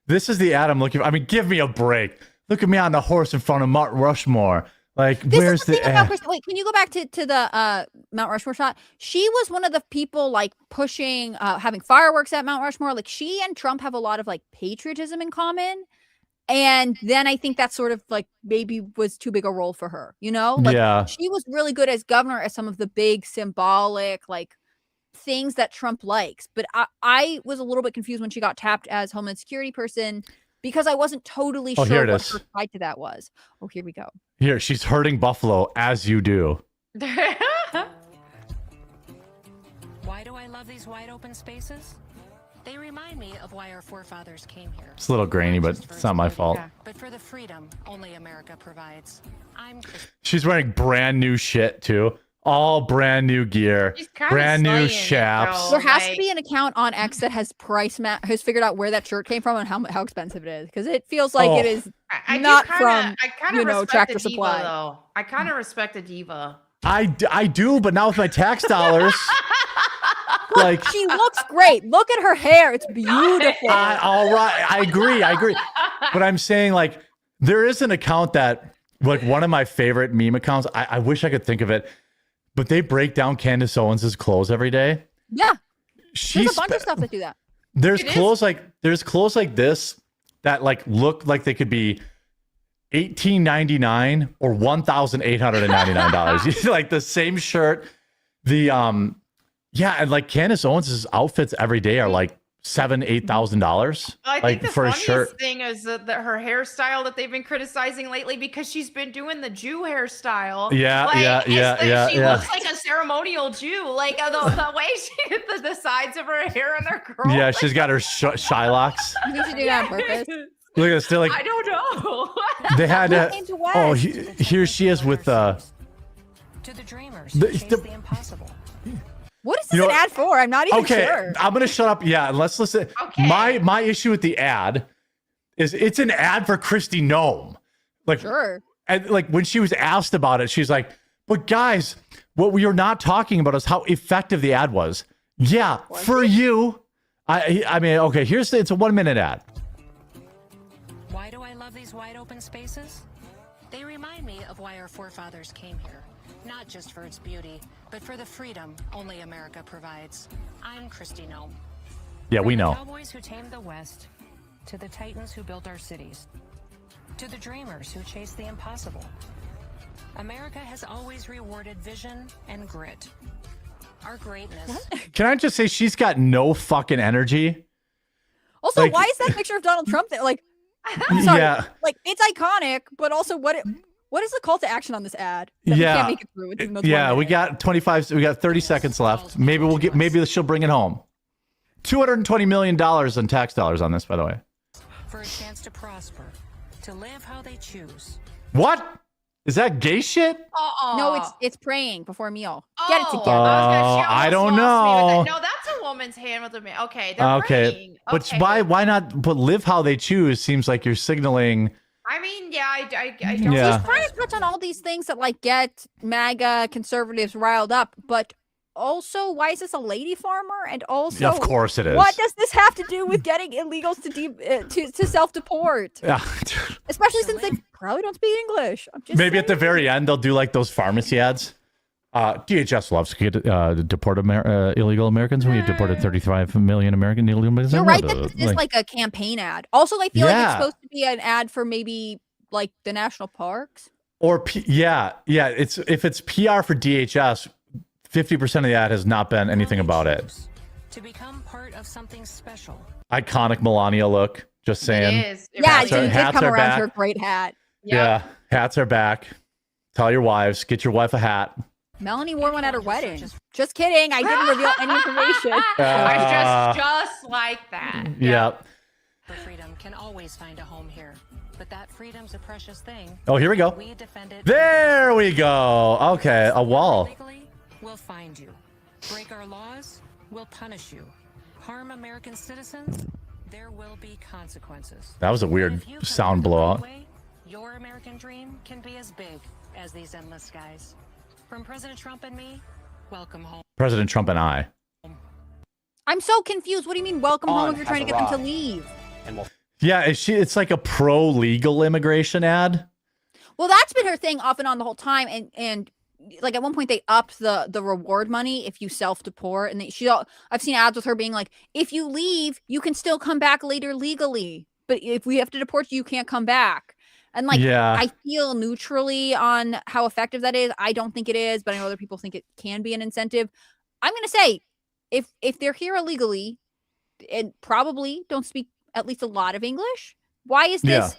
this is the ad I'm looking for. I mean, give me a break. Look at me on the horse in front of Mount Rushmore. Like, This where's is the thing the about ad? Kristi. Wait, can you go back to the Mount Rushmore shot? She was one of the people pushing having fireworks at Mount Rushmore. Like, she and Trump have a lot of patriotism in common. And then I think that sort of maybe was too big a role for her, Yeah. She was really good as governor at some of the big symbolic things that Trump likes. But I was a little bit confused when she got tapped as Homeland Security person because I wasn't totally here sure it what is. her side to that was. Oh, here we go. Here, she's herding buffalo as you do. Why do I love these wide open spaces? They remind me of why our forefathers came here. It's a little grainy, but it's not my fault. But for the freedom only America provides. I'm She's wearing brand new shit too. All brand new gear, She's kinda brand new slaying it, chaps. bro. There has to be an account on X that has has figured out where that shirt came from and how expensive it is, because it feels like it is I not do kinda, from Tractor Supply. Diva, though. I kind of respect a diva. I do, but not with my tax dollars. She looks great. Look at her hair; it's beautiful. All right, I agree. But I'm saying there is an account that one of my favorite meme accounts. I wish I could think of it, but they break down Candace Owens' clothes every day. Yeah, She's there's a bunch of stuff that do that. There's clothes like this that look like they could be $18.99 or $1,899. Like the same shirt. And Candace Owens' outfits every day are $7,000-8,000. I think the for a funniest shirt. thing is that her hairstyle that they've been criticizing lately, because she's been doing the Jew hairstyle. Yeah. She looks like a ceremonial Jew. The way the sides of her hair and her curls. Yeah, she's got her Shylocks. You think she did that on purpose? Look at this. They're I don't know. they had Into West. here she is with to the dreamers who chase the impossible. What is this an ad for? I'm not even sure. I'm gonna shut up. Yeah, let's listen. Okay. My issue with the ad is it's an ad for Kristi Noam. Sure. And when she was asked about it, she's like, "But guys, what we are not talking about is how effective the ad was." Yeah, for you. I mean, okay. It's a 1-minute ad. Why do I love these wide open spaces? They remind me of why our forefathers came here. Not just for its beauty, but for the freedom only America provides. I'm Kristi Noam. Yeah, we From know. the cowboys who tamed the West, to the titans who built our cities, to the dreamers who chased the impossible. America has always rewarded vision and grit. Our greatness. Can I just say she's got no fucking energy? Also, why is that picture of Donald Trump there? I'm sorry. Yeah. It's iconic, but also what is the call to action on this ad? That we can't make it through. It's We got 30 seconds left. Maybe she'll bring it home. $220 million in tax dollars on this, by the way. for a chance to prosper, to live how they choose. What? Is that gay shit? No, it's praying before a meal. Get it Oh, together. I don't know. No, that's a woman's hand with a man. Okay, they're Okay, praying. but Okay. why not? But live how they choose seems like you're signaling. I mean, yeah, I don't. Yeah. He's trying to touch on all these things that like get MAGA conservatives riled up, but also, why is this a lady farmer? And also, Of course it is. What does this have to do with getting illegals to self-deport? Yeah. Especially since they probably don't speak English. I'm just Maybe saying. at the very end they'll do like those pharmacy ads. DHS loves to deport illegal Americans. We deported 35 million American illegal Americans. You're right that this is like a campaign ad. Also, I feel like it's Yeah. supposed to be an ad for maybe like the national parks. Or it's if it's PR for DHS, 50% of the ad has not been anything about it. To become part of something special. Iconic Melania look. Just saying. It is. Yeah, Hats she are- did hats come are around back. to her great hat. Yeah, hats are back. Tell your wives, get your wife a hat. Melanie wore one at her wedding. Just kidding. I didn't reveal any information. I just like that. Yeah. For freedom can always find a home here. But that freedom's a precious thing. Oh, here we go. We defend it. There we go. Okay, a wall. Illegally, we'll find you. Break our laws, we'll punish you. Harm American citizens, there will be consequences. That was a weird If you come sound the right blowout. way, your American dream can be as big as these endless skies. From President Trump and me, welcome home. President Trump and I. I'm so confused. What do you mean welcome home if you're trying to get them to leave? Yeah, it's like a pro-legal immigration ad. Well, that's been her thing off and on the whole time. And like at one point they upped the reward money if you self-deport. And I've seen ads with her being like, if you leave, you can still come back later legally. But if we have to deport you, you can't come back. And like, Yeah. I feel neutrally on how effective that is. I don't think it is, but I know other people think it can be an incentive. I'm going to say, if they're here illegally and probably don't speak at least a lot of English, why is this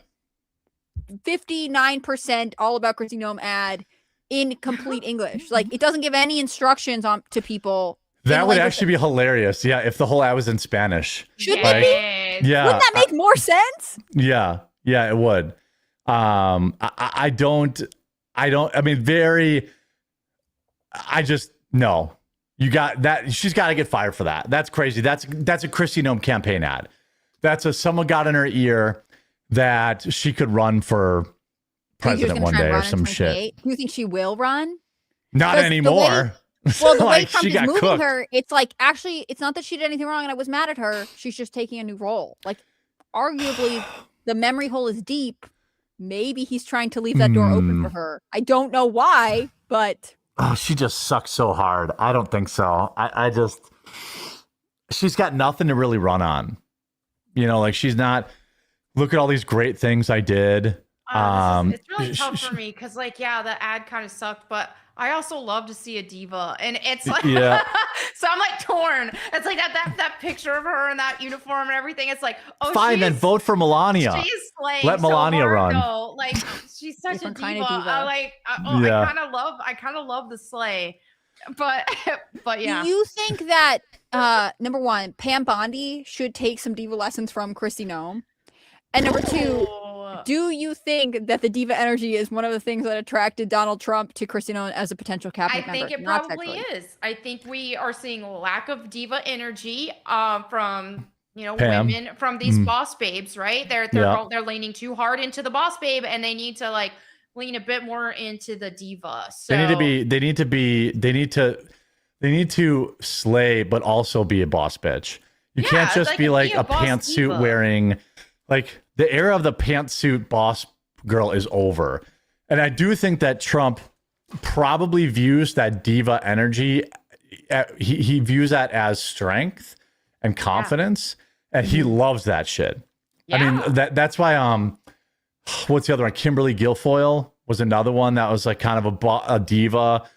59% all about Kristi Noam ad in complete English? Like, it doesn't give any instructions to people. That would actually be hilarious. Yeah, if the whole ad was in Spanish. Shouldn't Like, it be? yeah. Wouldn't that make more sense? Yeah, it would. I just no. You got that. She's got to get fired for that. That's crazy. That's a Kristi Noam campaign ad. That's someone got in her ear that she could run for president one day or some shit. Do you think she will run? Not anymore. Well, the way Like, Trump she is got moving cooked. her, it's like, actually, it's not that she did anything wrong and I was mad at her. She's just taking a new role. Like, arguably, the memory hole is deep. Maybe he's trying to leave that door open for her. I don't know why, but... Oh, she just sucks so hard. I don't think so. She's got nothing to really run on. You know, like she's not, look at all these great things I did. It's really tough for me because, like, yeah, the ad kind of sucked, but I also love to see a diva, and it's like, Yeah. so I'm like torn. It's like that picture of her in that uniform and everything. It's like, oh, Fine, then vote for Melania. She's slaying Let so Melania hard, run. though. Like, she's such a Different diva. kind of diva. Yeah. I kind of love the slay, but yeah. Do you think that, number one, Pam Bondi should take some diva lessons from Kristi Noam? And number two, do you think that the diva energy is one of the things that attracted Donald Trump to Kristi Noam as a potential cabinet member? I think it Not probably sexually. is. I think we are seeing a lack of diva energy from Pam. women, from these boss babes, right? They're Yeah. they're leaning too hard into the boss babe, and they need to like lean a bit more into the diva. So They need to slay, but also be a boss bitch. You can't Yeah, just like, be be like a a boss pantsuit diva. wearing, like the era of the pantsuit boss girl is over. And I do think that Trump probably views that diva energy. He views that as strength and confidence, and he loves that shit. I mean, that's why. What's the other one? Kimberly Guilfoyle was another one that was like kind of a diva.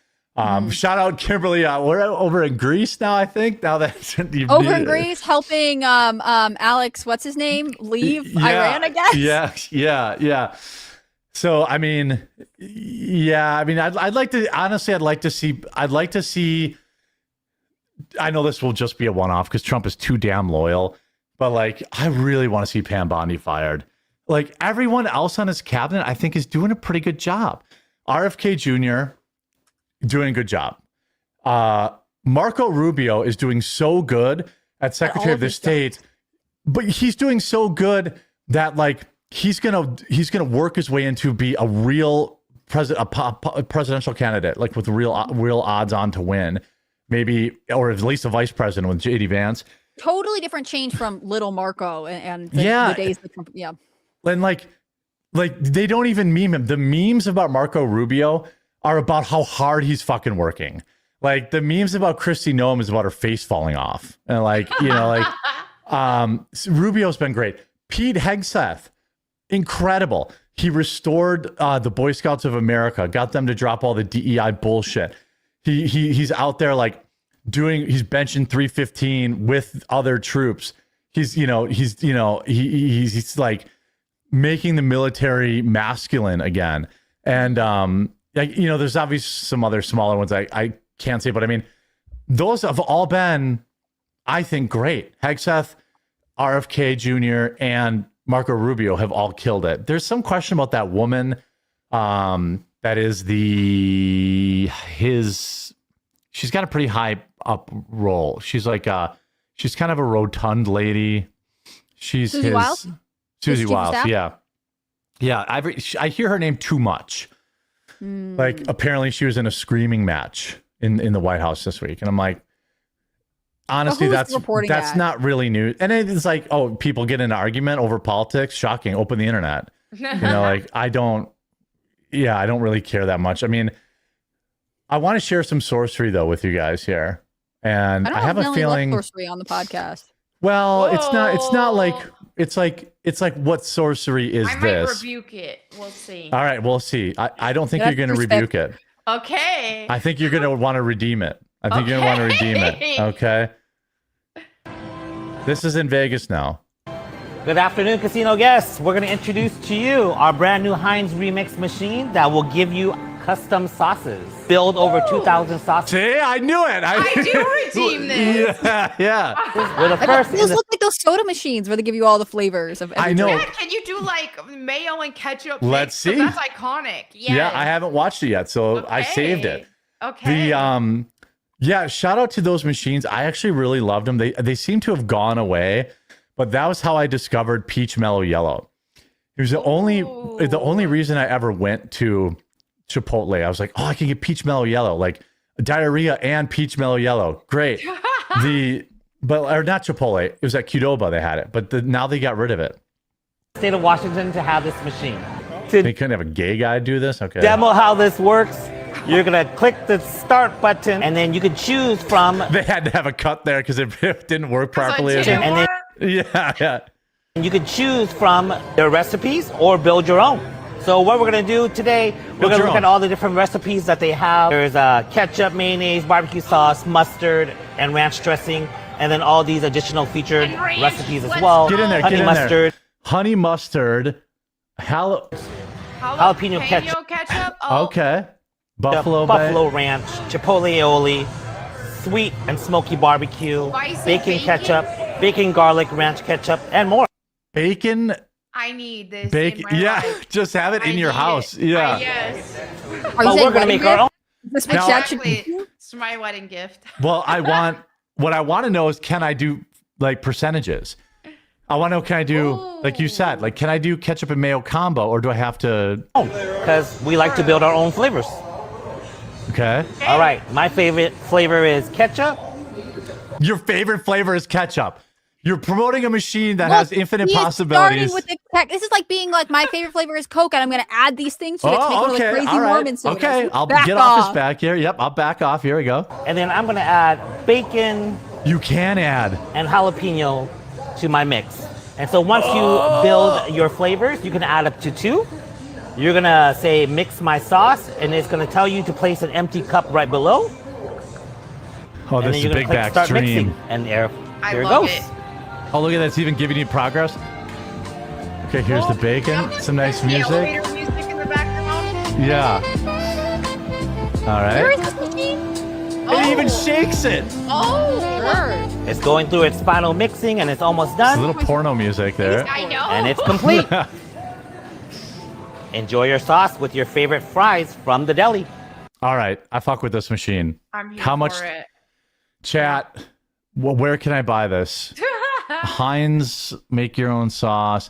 Shout out Kimberly. We're over in Greece now, I think. Now that Over in Greece, helping Alex, what's his name, leave Iran, I guess. Yeah. So I mean, I'd like to see. I know this will just be a one-off because Trump is too damn loyal, but like I really want to see Pam Bondi fired. Like everyone else on his cabinet, I think is doing a pretty good job. RFK Jr. doing a good job. Marco Rubio is doing so good at Secretary of the State, but he's doing so good that like he's gonna work his way into be a real presidential candidate, like with real odds on to win, maybe, or at least a vice president with JD Vance. Totally different change from little Marco and the days that and like they don't even meme him. The memes about Marco Rubio are about how hard he's fucking working. Like the memes about Kristi Noam is about her face falling off, and like Rubio's been great. Pete Hegseth, incredible. He restored the Boy Scouts of America, got them to drop all the DEI bullshit. He's out there like he's benching 315 with other troops. He's like making the military masculine again. And there's obviously some other smaller ones I can't say, but I mean, those have all been, I think, great. Hegseth, RFK Jr., and Marco Rubio have all killed it. There's some question about that woman that is she's got a pretty high up role. She's like she's kind of a rotund lady. She's Susie Wiles? Susie Wiles, yeah. I hear her name too much. Like apparently she was in a screaming match in the White House this week, and I'm like, honestly, that's not really new. And it's like, oh, people get in an argument over politics. Shocking. Open the internet. Like I don't really care that much. I mean, I want to share some sorcery though with you guys here, and I have a feeling sorcery on the podcast. Well, it's not like it's like what sorcery is I this? might rebuke it. We'll see. All right, we'll see. I don't think you're going to rebuke it. Okay. I think you're going to want to redeem it. You're going to want to redeem it. Okay. This is in Vegas now. Good afternoon, casino guests. We're going to introduce to you our brand new Heinz Remix machine that will give you custom sauces. Build over 2,000 sauces. See, I knew it. I do redeem this. Yeah. We're the first. Those look like those soda machines where they give you all the flavors of everything. I know. Yeah, can you do like mayo and ketchup? Let's see. That's iconic. Yes. Yeah, I haven't watched it yet, so I saved it. Okay. Shout out to those machines. I actually really loved them. They seem to have gone away, but that was how I discovered Peach Mellow Yellow. It was the only reason I ever went to Chipotle. I was like, oh, I can get Peach Mellow Yellow, like diarrhea and Peach Mellow Yellow. Great. Or not Chipotle. It was at Qdoba they had it, but now they got rid of it. State of Washington to have this machine. They couldn't have a gay guy do this? Okay. Demo how this works. You're going to click the start button, and then you can choose from... They had to have a cut there because it didn't work properly. And then, you can choose from their recipes or build your own. So what we're going to do today, we're going to look at all the different recipes that they have. There's ketchup, mayonnaise, barbecue sauce, mustard, and ranch dressing, and then all these additional featured recipes as well. Get in there, honey mustard. Honey mustard, jalapeno ketchup. Okay. Buffalo ranch, chipotle aioli, sweet and smoky barbecue, bacon ketchup, bacon garlic ranch ketchup, and more. Bacon. I need this. Bacon. Yeah, just have it in your house. Yeah. Yes. But we're gonna make our own. It's my wedding gift. Well, what I want to know is, can I do like percentages? I want to know, can I do, like you said, like, can I do ketchup and mayo combo, or do I have to? Because we like to build our own flavors. Okay. All right. My favorite flavor is ketchup. Your favorite flavor is ketchup. You're promoting a machine that has infinite possibilities. With this is like being like, my favorite flavor is Coke, and I'm going to add these things to it to make one of those crazy Mormon sodas. Okay, I'll get off his back here. Yep, I'll back off. Here we go. And then I'm going to add bacon. You can add. And jalapeno to my mix. And so once you build your flavors, you can add up to 2. You're going to say, mix my sauce, and it's going to tell you to place an empty cup right below. Oh, this is a big back start stream. Mixing, and there it goes. Oh, look at that. It's even giving you progress. Okay, here's the bacon. Some nice music. Elevator music in the background. Yeah. All right. Where is this machine? It even shakes it. Oh, sure. It's going through its final mixing and it's almost It's done. a little porno music there. I know. And it's complete. Enjoy your sauce with your favorite fries from the deli. All right, I fuck with this machine. I'm here How much? for it. Chat. Well, where can I buy this? Heinz, make your own sauce.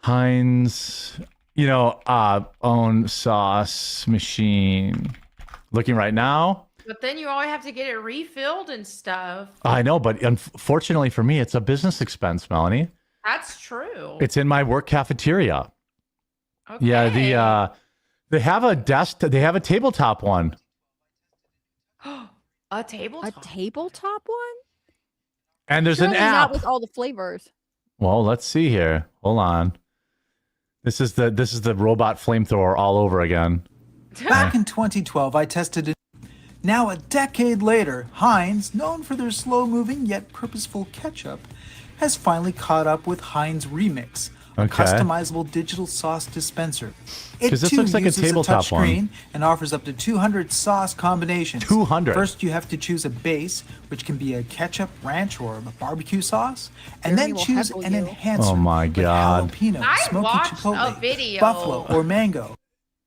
Heinz, own sauce machine. Looking right now. But then you always have to get it refilled and stuff. I know, but unfortunately for me, it's a business expense, Melanie. That's true. It's in my work cafeteria. Okay. Yeah, they have a desk. They have a tabletop one. A tabletop. A tabletop one? And there's Surely an app. not with all the flavors. Well, let's see here. Hold on. This is the robot flamethrower all over again. Back in 2012, I tested it. Now, a decade later, Heinz, known for their slow-moving yet purposeful ketchup, has finally caught up with Heinz Remix, a Okay. customizable digital sauce dispenser. It 'Cause this too looks like a uses tabletop touch screen and offers up to 200 sauce combinations. 200? First, you have to choose a base, which can be a ketchup, ranch, or a barbecue sauce, and Jeremy then will choose heckle an you. enhancer Oh my like God. jalapeno, I smoky watched a chipotle, video. buffalo, or mango.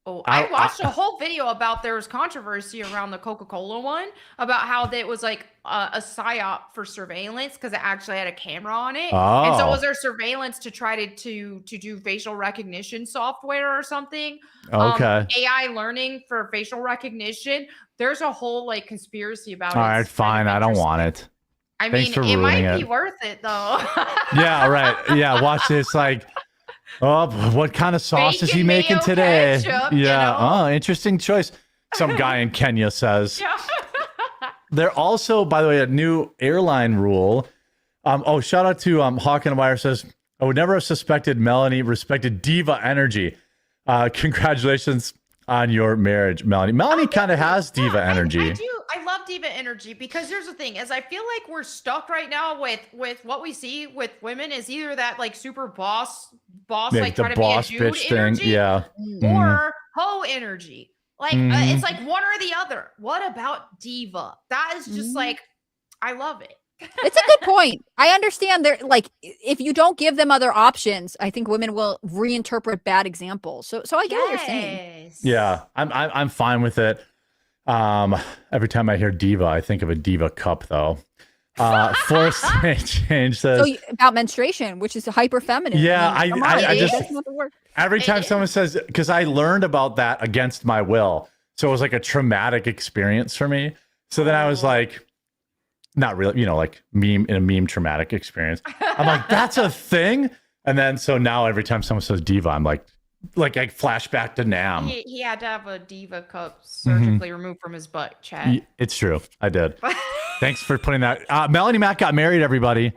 Oh, I watched a whole video about there was controversy around the Coca-Cola one about how it was like a psyop for surveillance because it actually had a camera on it. And so Oh. was there surveillance to try to do facial recognition software or something? Okay. AI learning for facial recognition. There's a whole like conspiracy about All it. right, It's kind fine. of I don't interesting. want it. I Thanks mean, for it might ruining be it. worth it though. Yeah, right. Yeah, watch this. Like, oh, what kind of sauce is he Bacon, making mayo, today? ketchup, you Yeah. know? Oh, interesting choice. Some guy in Kenya says. Yeah. They're also, by the way, a new airline rule. Shout out to Hawk and Wire says, I would never have suspected Melanie respected diva energy. Congratulations on your marriage, Melanie. Melanie kind of has diva energy. I do. I love diva energy because here's the thing: is I feel like we're stuck right now with what we see with women is either that like super boss Yeah, like the trying boss to be a dude bitch thing. energy, Yeah. or hoe energy. Like Mhm. it's like one or the other. What about diva? That is just like I love it. It's a good point. I understand they're like if you don't give them other options, I think women will reinterpret bad examples. So I get what you're saying. Yeah, I'm fine with it. Every time I hear diva, I think of a diva cup, though. Forced change says. So about menstruation, which is hyper feminine. Yeah, come I on, dude, just that's not the word. every time someone says, because I learned about that against my will, so it was like a traumatic experience for me. So then I was like, not really, like meme traumatic experience. I'm like, that's a thing. And then so now every time someone says diva, I'm like I flash back to Nam. He had to have a diva cup surgically removed from his butt. Chad. It's true. I did. Thanks for putting that. Melanie Mack got married, everybody.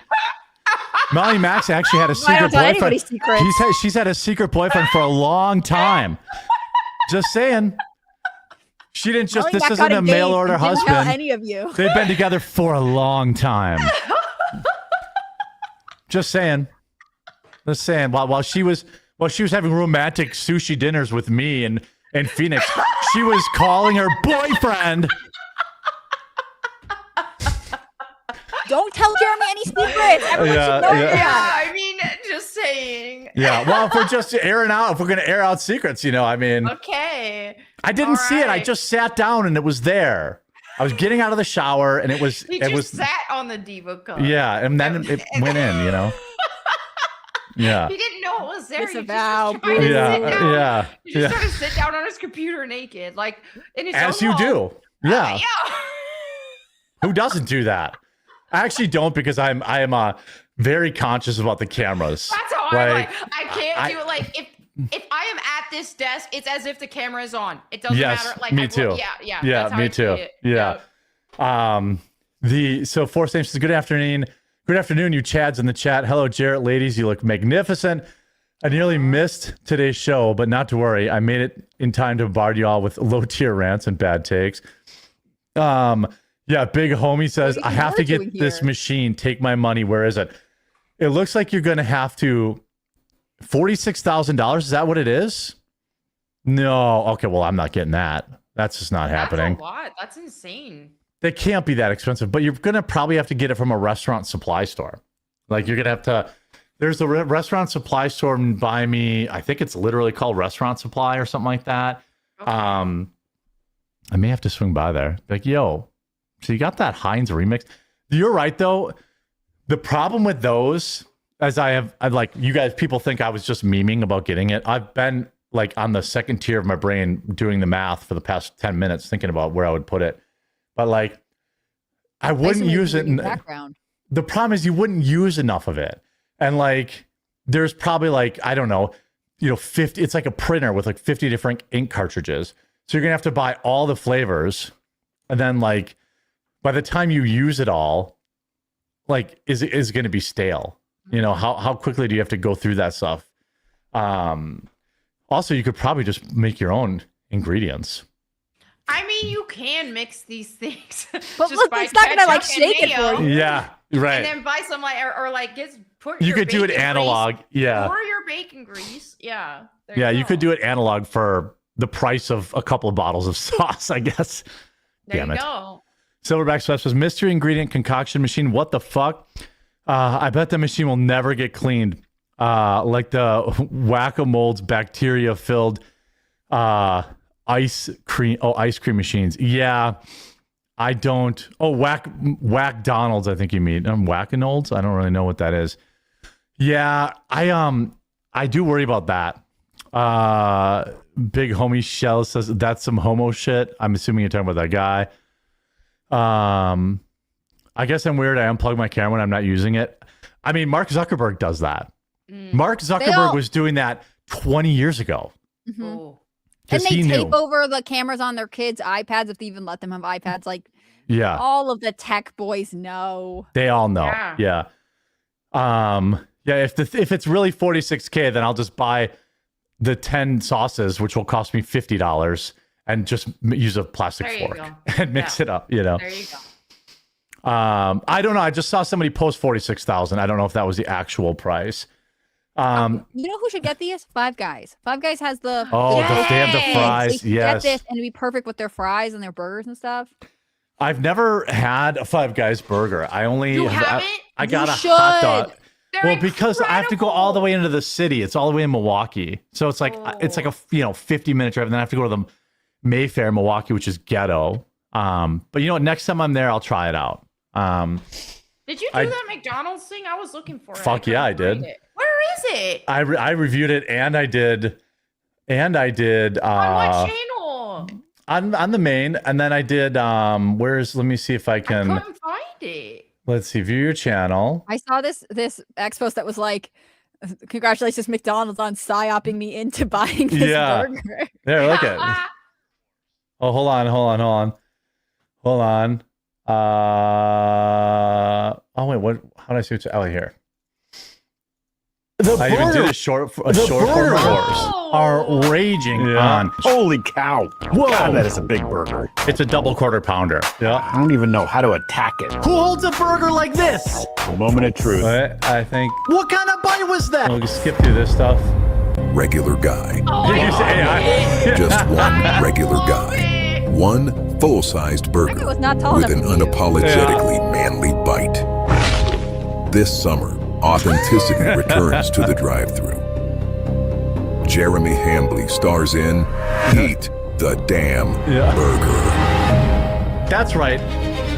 Melanie Mack actually had a I secret don't tell boyfriend. anybody's secrets. She's had a secret boyfriend for a long time. Just saying. She didn't just, Molly this Mack isn't got a mail engaged order and didn't husband. tell any of you. They've been together for a long time. Just saying. Just saying. While she was having romantic sushi dinners with me in Phoenix, she was calling her boyfriend. Don't tell Jeremy any secrets. Everyone Yeah, should know yeah. that. I mean, just saying. Yeah. Well, if we're just airing out, if we're going to air out secrets, I mean, Okay. I didn't All see it. I right. just sat down and it was there. I was getting out of the shower and it was, He just sat on the diva cup. yeah. And then it went in, Yeah. He didn't know it was there. He Disavow, just was trying to Yeah. sit down. Yeah. He just Yeah. started to sit down on his computer naked, like in his As own you home. do. Yeah. Yeah. Who doesn't do that? I actually don't because I am very conscious about the cameras. That's how I'm like. I can't do it. Like if I am at this desk, it's as if the camera is on. It doesn't Yes, matter. Like me I, too. Yeah. Yeah, That's how me I too. treat it. Yeah. So Force Name says, good afternoon. Good afternoon, you Chads in the chat. Hello, Jarrett, ladies. You look magnificent. I nearly missed today's show, but not to worry. I made it in time to bombard you all with low-tier rants and bad takes. Yeah, Big Homie says, I have to get this machine. Take my money. Where is it? It looks like you're going to have to... $46,000? Is that what it is? No. Okay, well, I'm not getting that. That's just not happening. That's a lot. That's insane. they can't be that expensive, but you're going to probably have to get it from a restaurant supply store. Like you're going to have to, there's a restaurant supply store by me. I think it's literally called Restaurant Supply or something like that. Okay. I may have to swing by there. Like, yo, so you got that Heinz remix. You're right though. The problem with those, as I like, you guys, people think I was just memeing about getting it. I've been like on the second tier of my brain doing the math for the past 10 minutes, thinking about where I would put it. But like, I wouldn't use it in background. The problem is you wouldn't use enough of it. And like, there's probably like, I don't know, 50, it's like a printer with like 50 different ink cartridges. So you're going to have to buy all the flavors. And then like, by the time you use it all, like, is going to be stale. How quickly do you have to go through that stuff? Also, you could probably just make your own ingredients. I mean, you can mix these things. But look, it's not gonna like shake it for you. Yeah, right. And then buy some like or like put. You your could do it bacon analog. grease, Yeah. Or your bacon grease. Yeah. Yeah, you could do it analog for the price of a couple of bottles of sauce, I guess. There you go. Silverback Sweat says, mystery ingredient concoction machine. What the fuck? I bet the machine will never get cleaned. Like the Whack-A-Mole's bacteria-filled ice cream machines. Yeah, I don't. Oh, Whack Donald's, I think you mean. Whack-A-Nolds? I don't really know what that is. Yeah, I do worry about that. Big Homie Shell says that's some homo shit. I'm assuming you're talking about that guy. I guess I'm weird. I unplug my camera when I'm not using it. I mean, Mark Zuckerberg does that. Mark Zuckerberg was doing that 20 years ago. Mm-hmm. And they tape over the cameras on their kids' iPads if they even let them have iPads. Like, yeah, all of the tech boys know. They all know. Yeah. If it's really $46K, then I'll just buy the 10 sauces, which will cost me $50, and just use a plastic fork and mix it up. There you go. I don't know. I just saw somebody post 46,000. I don't know if that was the actual price. You know who should get these? Five Guys. Five Guys has the they have the fries. They Yes, get this and it'd be perfect with their fries and their burgers and stuff. I've never had a Five Guys burger. I only I got a should. hot dog. They're because I have to go all the way into the city. It's all the way in Milwaukee, so it's like a 50-minute drive, and then I have to go to the Mayfair, Milwaukee, which is ghetto. But next time I'm there, I'll try it out. Did you do that McDonald's thing? I was looking for it. Fuck yeah, I did. Where is it? I reviewed it, and I did. On what channel? On the main, and then I did. Let me see if I can. I couldn't find it. Let's see. View your channel. I saw this X post that was like, "Congratulations, McDonald's, on psyoping me into buying this burger." There, look at it. Oh, hold on. Oh wait, what? How did I see it? Oh, here. I even did a short form course. Are raging on. Holy cow. Whoa. God, that is a big burger. It's a double quarter pounder. Yeah. I don't even know how to attack it. Who holds a burger like this? A moment of truth. I think. What kind of bite was that? We'll just skip through this stuff. Regular guy. Did you say AI? Just one regular guy. One full-sized burger was not tall with an enough for you. unapologetically manly bite. This summer, authenticity returns to the drive-thru. Jeremy Hambley stars in Eat the Damn Burger. That's right.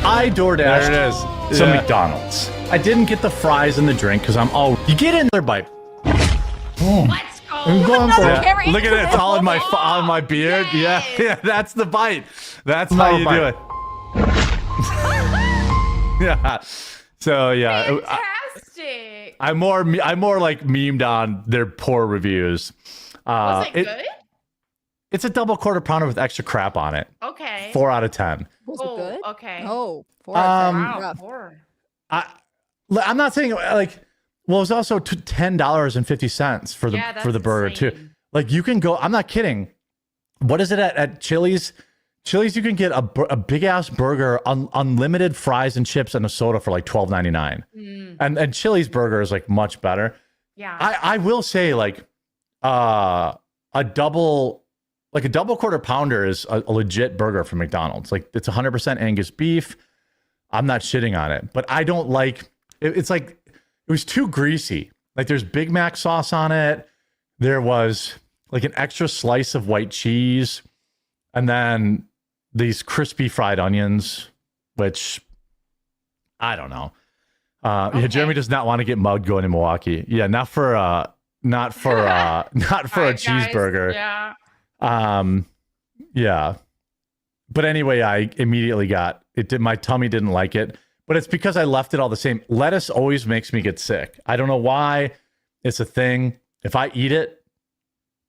I DoorDashed some McDonald's. I didn't get the fries and the drink because you get in there by. Let's go. Look at it. It's all in my beard. Yes. Yeah, that's the bite. That's how you do it. Yeah. So yeah. Fantastic. I'm more like memed on their poor reviews. Was it good? It's a double quarter pounder with extra crap on it. Okay. 4 out of 10. Was it good? Okay. Oh, 4 out of 10. Wow, Rough. 4. I'm not saying like. Well, it's also $10.50 for the burger too. Like you can go. I'm not kidding. What is it at Chili's? Chili's, you can get a big ass burger, unlimited fries and chips, and a soda for like $12.99. And Chili's burger is like much better. Yeah. I will say like a double like a double quarter pounder is a legit burger from McDonald's. Like it's 100% Angus beef. I'm not shitting on it, but I don't like it's like it was too greasy. Like there's Big Mac sauce on it. There was like an extra slice of white cheese, and then these crispy fried onions, which I don't know. Yeah, Jeremy does not want to get mugged going to Milwaukee. Yeah, not for a cheeseburger. Yeah. Yeah. But anyway, I immediately got it. My tummy didn't like it, but it's because I left it all the same. Lettuce always makes me get sick. I don't know why. It's a thing. If I eat it,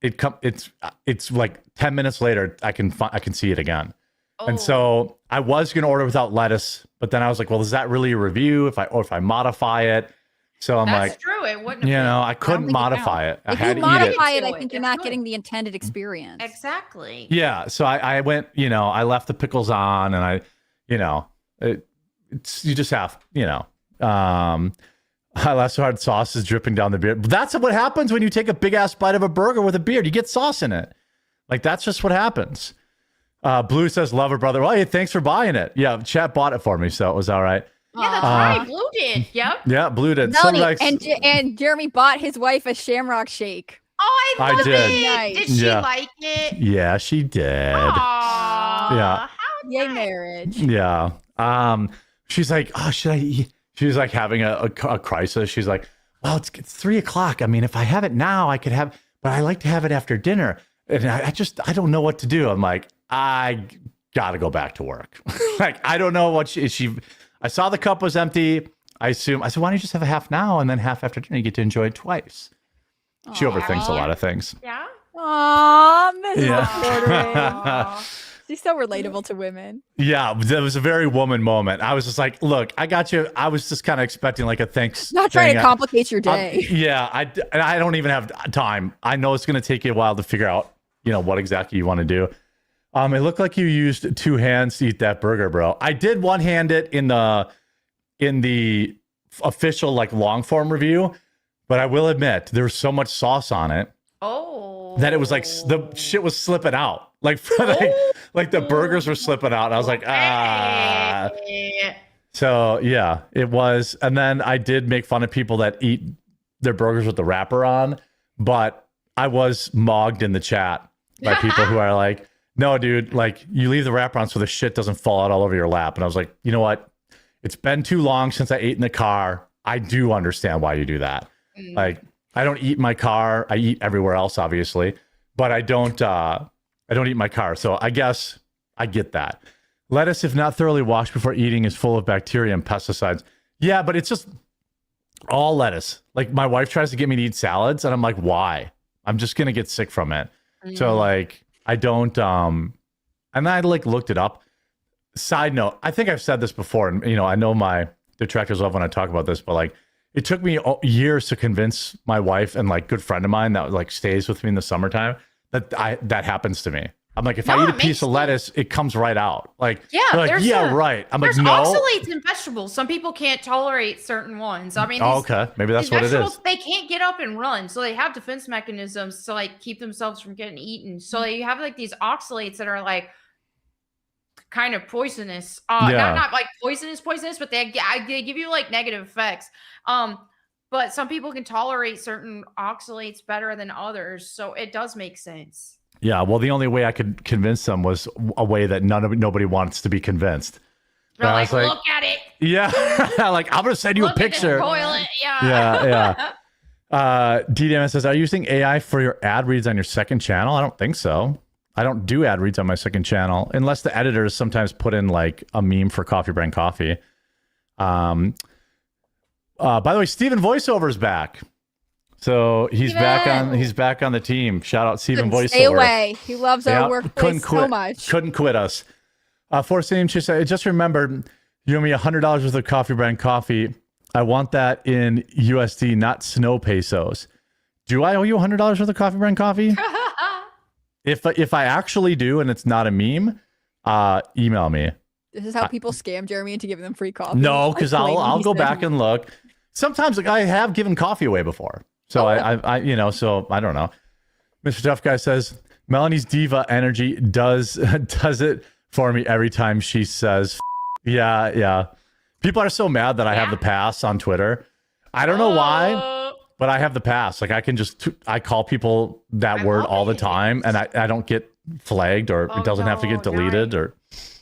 it's like 10 minutes later, I can see it again. And so I was going to order without lettuce, but then I was like, well, is that really a review if I modify it? So I'm That's true. It wouldn't have you been. know, I couldn't modify it. I If had you to eat it. modify it, I think you're not getting the intended experience. Exactly. Yeah. So I went, you know, I left the pickles on, and I, you know, it's you just have, you know, I left hard sauce is dripping down the beard. But that's what happens when you take a big ass bite of a burger with a beard. You get sauce in it. Like that's just what happens. Blue says, love her brother. Well, hey, thanks for buying it. Yeah, chat bought it for me, so it was all right. Yeah, that's right. Blue did. Yep. Yeah, Blue did. Melody, and Jeremy bought his wife a Shamrock Shake. Oh, I love did. it. Nice. Did she Yeah. like it? Yeah, she did. Aww, Yeah. Yay, marriage. Yeah. She's like, oh, should I eat? She's like having a crisis. She's like, well, it's 3:00. I mean, if I have it now, I could have, but I like to have it after dinner. And I don't know what to do. I'm like, I gotta go back to work. Like, I don't know what I saw the cup was empty. I said, why don't you just have a half now and then half after dinner? You get to enjoy it twice. She overthinks a lot of things. Yeah. Aw, Miss Yeah. She's so relatable to women. Yeah, it was a very woman moment. I was just like, look, I got you. I was just kind of expecting like a thanks. Not trying to complicate your day. Yeah, I don't even have time. I know it's going to take you a while to figure out, you know, what exactly you want to do. It looked like you used 2 hands to eat that burger, bro. I did one-hand it in the official like long form review, but I will admit there was so much sauce on it. That it was like the shit was slipping out. Like the burgers were slipping out. And I was like, ah. So yeah, it was. And then I did make fun of people that eat their burgers with the wrapper on, but I was mogged in the chat by people who are like, no, dude, like you leave the wrapper on so the shit doesn't fall out all over your lap. And I was like, you know what? It's been too long since I ate in the car. I do understand why you do that. Like, I don't eat in my car. I eat everywhere else, obviously, but I don't eat in my car. So I guess I get that. Lettuce, if not thoroughly washed before eating, is full of bacteria and pesticides. Yeah, but it's just all lettuce. Like my wife tries to get me to eat salads, and I'm like, why? I'm just gonna get sick from it. So like, I don't. And I like looked it up. Side note, I think I've said this before, and you know, I know my detractors love when I talk about this, but like, it took me years to convince my wife and like good friend of mine that like stays with me in the summertime that happens to me. I'm like, if I eat a piece of lettuce, it comes right out. Like, yeah, like, yeah, right. I'm like, there's no. oxalates in vegetables. Some people can't tolerate certain ones. I mean, okay, maybe that's what it is. They can't get up and run, so they have defense mechanisms to like keep themselves from getting eaten. So you have like these oxalates that are like kind of poisonous. Not like poisonous, but they give you like negative effects. But some people can tolerate certain oxalates better than others, so it does make sense. Yeah, well, the only way I could convince them was a way that nobody wants to be convinced. They're like, look at it. Yeah, like I'm gonna send you a picture. Toilet. Yeah. DDM says, are you using AI for your ad reads on your second channel? I don't think so. I don't do ad reads on my second channel unless the editors sometimes put in like a meme for Coffee Brand Coffee. By the way, Steven Voiceover is back. So he's back on the team. Shout out Steven Voiceover. Stay away. He loves our workplace so much. Couldn't quit us. Force name just remembered you owe me $100 worth of Coffee Brand Coffee. I want that in USD, not snow pesos. Do I owe you $100 worth of Coffee Brand Coffee? If I actually do and it's not a meme, email me. This is how people scam Jeremy into giving them free coffee. No, because I'll go back and look. Sometimes like I have given coffee away before. So I so I don't know. Mr. Tough Guy says, Melanie's diva energy does it for me every time she says, yeah. People are so mad that I have the pass on Twitter. I don't know why, but I have the pass. Like I call people that word all the time, and I don't get flagged, or it doesn't have to get deleted, or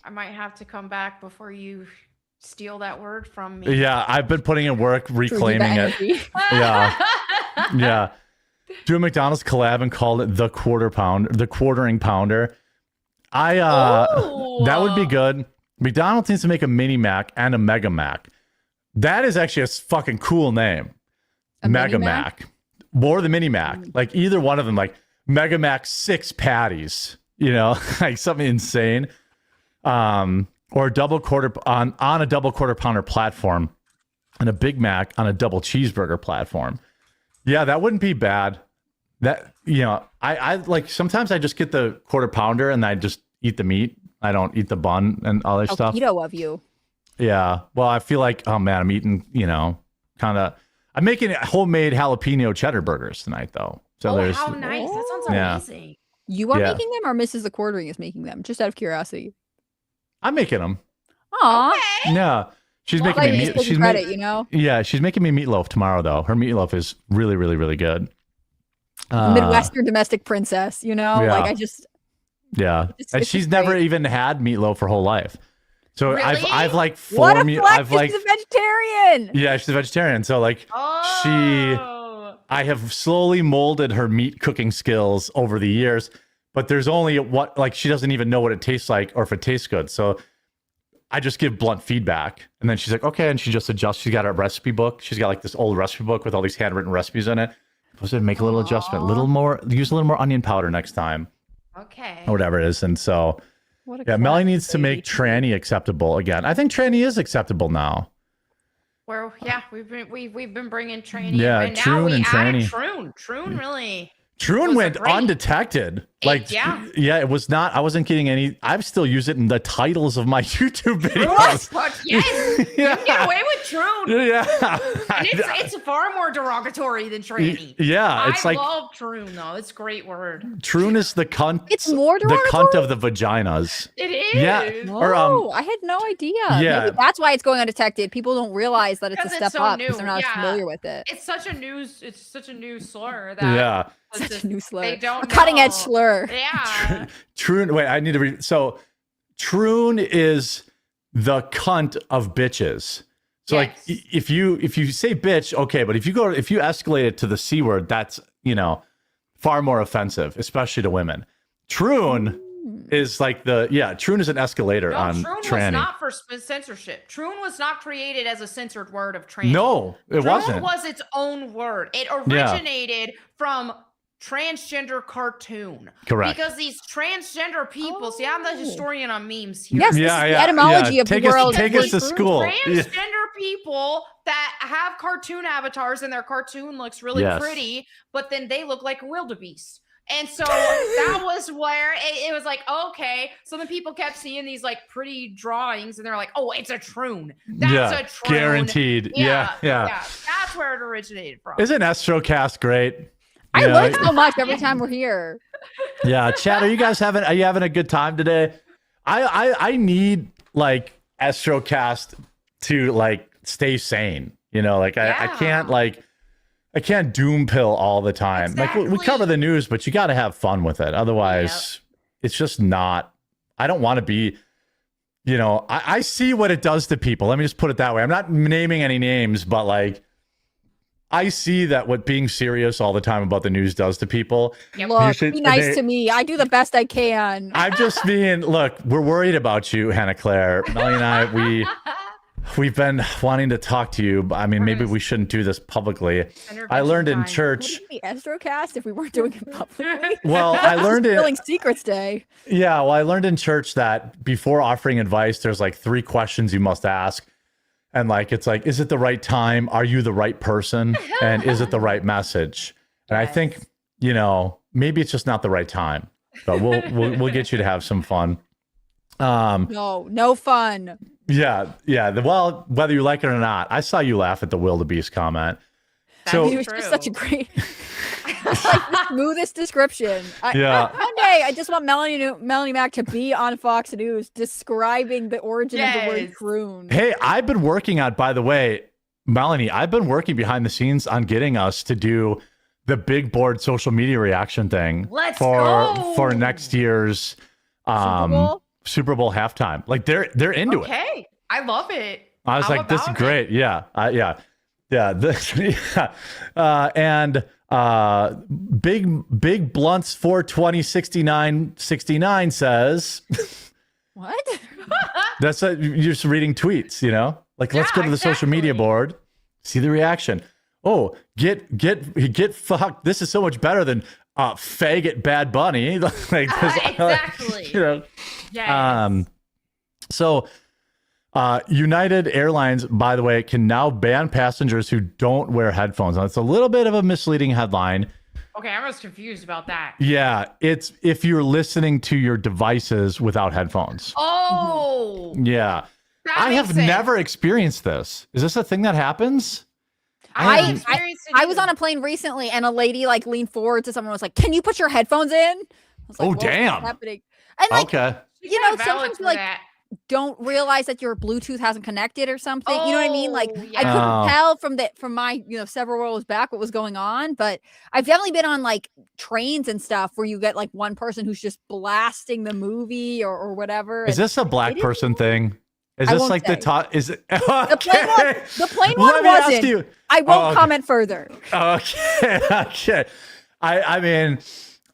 I might have to come back before you steal that word from me. Yeah, I've been putting in work reclaiming it. Yeah. Do a McDonald's collab and call it the quartering pounder. That would be good. McDonald's needs to make a mini Mac and a Mega Mac. That is actually a fucking cool name. Mega Mac. Or the mini Mac. Like either one of them, like Mega Mac 6 patties, like something insane. Or a double quarter on a double quarter pounder platform, and a Big Mac on a double cheeseburger platform. Yeah, that wouldn't be bad. That I like sometimes I just get the quarter pounder and I just eat the meat. I don't eat the bun and all that stuff. Keto of you. Yeah. Well, I feel like, oh man, I'm eating, I'm making homemade jalapeno cheddar burgers tonight though. So there's how nice. That sounds amazing. You are making them, or Mrs. The Quartering is making them? Just out of curiosity. I'm making them. Aw. Okay. Yeah. She's making me credit, Yeah, she's making me meatloaf tomorrow though. Her meatloaf is really, really, really good. Midwestern domestic princess, like Yeah. And she's never even had meatloaf her whole life. So Really? I've like What a formed flex, she's a vegetarian. Yeah, she's a vegetarian. So like I have slowly molded her meat cooking skills over the years, but there's only she doesn't even know what it tastes like or if it tastes good. So I just give blunt feedback, and then she's like, okay, and she just adjusts. She's got a recipe book. She's got like this old recipe book with all these handwritten recipes in it. Supposed to make a little adjustment, use a little more onion powder next time. Okay. Or whatever it is. And so Melanie needs to make tranny acceptable again. I think tranny is acceptable now. We've been bringing Tranny. Yeah, and Troon and Tranny. Troon really. Troon went undetected. It was not. I wasn't getting any. I still use it in the titles of my YouTube videos. Yes, you can get away with Troon. Yeah, and it's far more derogatory than Tranny. Yeah, it's I like love Troon though. It's a great word. Troon is the cunt. It's more the derogatory? cunt of the vaginas. It is. Yeah. Oh, I had no idea. Yeah. Maybe that's why it's going undetected. People don't realize that it's a step so up new. because they're not familiar with it. It's such a new slur that such a new slur. They don't cutting edge know. slur. Yeah. Troon. Wait, I need to read. So, Troon is the cunt of bitches. So, like, if you say bitch, okay, but if you escalate it to the C word, that's far more offensive, especially to women. Troon is like Troon is an escalator on Troon tranny. was not for censorship. Troon was not created as a censored word of tranny. No, it wasn't. Troon was its own word. It originated from transgender cartoon. Correct. Because these transgender people, see, I'm the historian on memes here. Yes, this is the etymology of the world. Take us to school. Transgender people that have cartoon avatars and their cartoon looks really pretty, but then they look like a wildebeest. And so that was where it was like, okay. So then people kept seeing these like pretty drawings and they're like, oh, it's a troon. That's a troon. Guaranteed. Yeah. That's where it originated from. Isn't Astrocast great? I learn so much every time we're here. Yeah, Chad, are you having a good time today? I need like Astrocast to like stay sane. I can't doom pill all the time. Exactly. Like we cover the news, but you got to have fun with it. Otherwise, it's just not. I don't want to be. I see what it does to people. Let me just put it that way. I'm not naming any names, but like, I see that what being serious all the time about the news does to people. Look, be nice to me. I do the best I can. I'm just being. Look, we're worried about you, Hannah Claire. Melanie and I, We've been wanting to talk to you. I mean, maybe we shouldn't do this publicly. I learned in church. Would it be Astrocast if we weren't doing it publicly? Well, I learned it. Spilling Secrets Day. Yeah, well, I learned in church that before offering advice, there's like 3 questions you must ask. And like, it's like, is it the right time? Are you the right person? And is it the right message? And I think, maybe it's just not the right time. But we'll get you to have some fun. No fun. Yeah. Well, whether you like it or not, I saw you laugh at the wildebeest comment. So it was just such a great, like the smoothest description. Yeah. One day, I just want Melanie Mac to be on Fox News describing the origin of the word croon. Hey, I've been working on, by the way, Melanie, I've been working behind the scenes on getting us to do the big board social media reaction thing Let's go. for next year's Super Bowl halftime. Like they're into it. Okay, I love it. I was like, this is great. Yeah. This, and big blunts 4206969 says what? That's you're just reading tweets, you know, like let's go to the social media board, see the reaction. Oh, get fucked. This is so much better than faggot Bad Bunny. Like exactly. You know. Yes. So United Airlines, by the way, can now ban passengers who don't wear headphones. Now, it's a little bit of a misleading headline. Okay, I was confused about that. Yeah, it's if you're listening to your devices without headphones. Oh. Yeah. I have never experienced this. Is this a thing that happens? I was on a plane recently and a lady like leaned forward to someone and was like, "Can you put your headphones in?" I was like, oh, what's damn. happening? And like, okay. You know, sometimes you like don't realize that your Bluetooth hasn't connected or something. You know what I mean? Like I couldn't tell from my, several rows back what was going on, but I've definitely been on like trains and stuff where you get like one person who's just blasting the movie or whatever. Is this a black person thing? Is this like the top? Is it okay. The plane one wasn't. I won't comment further. Okay. I mean,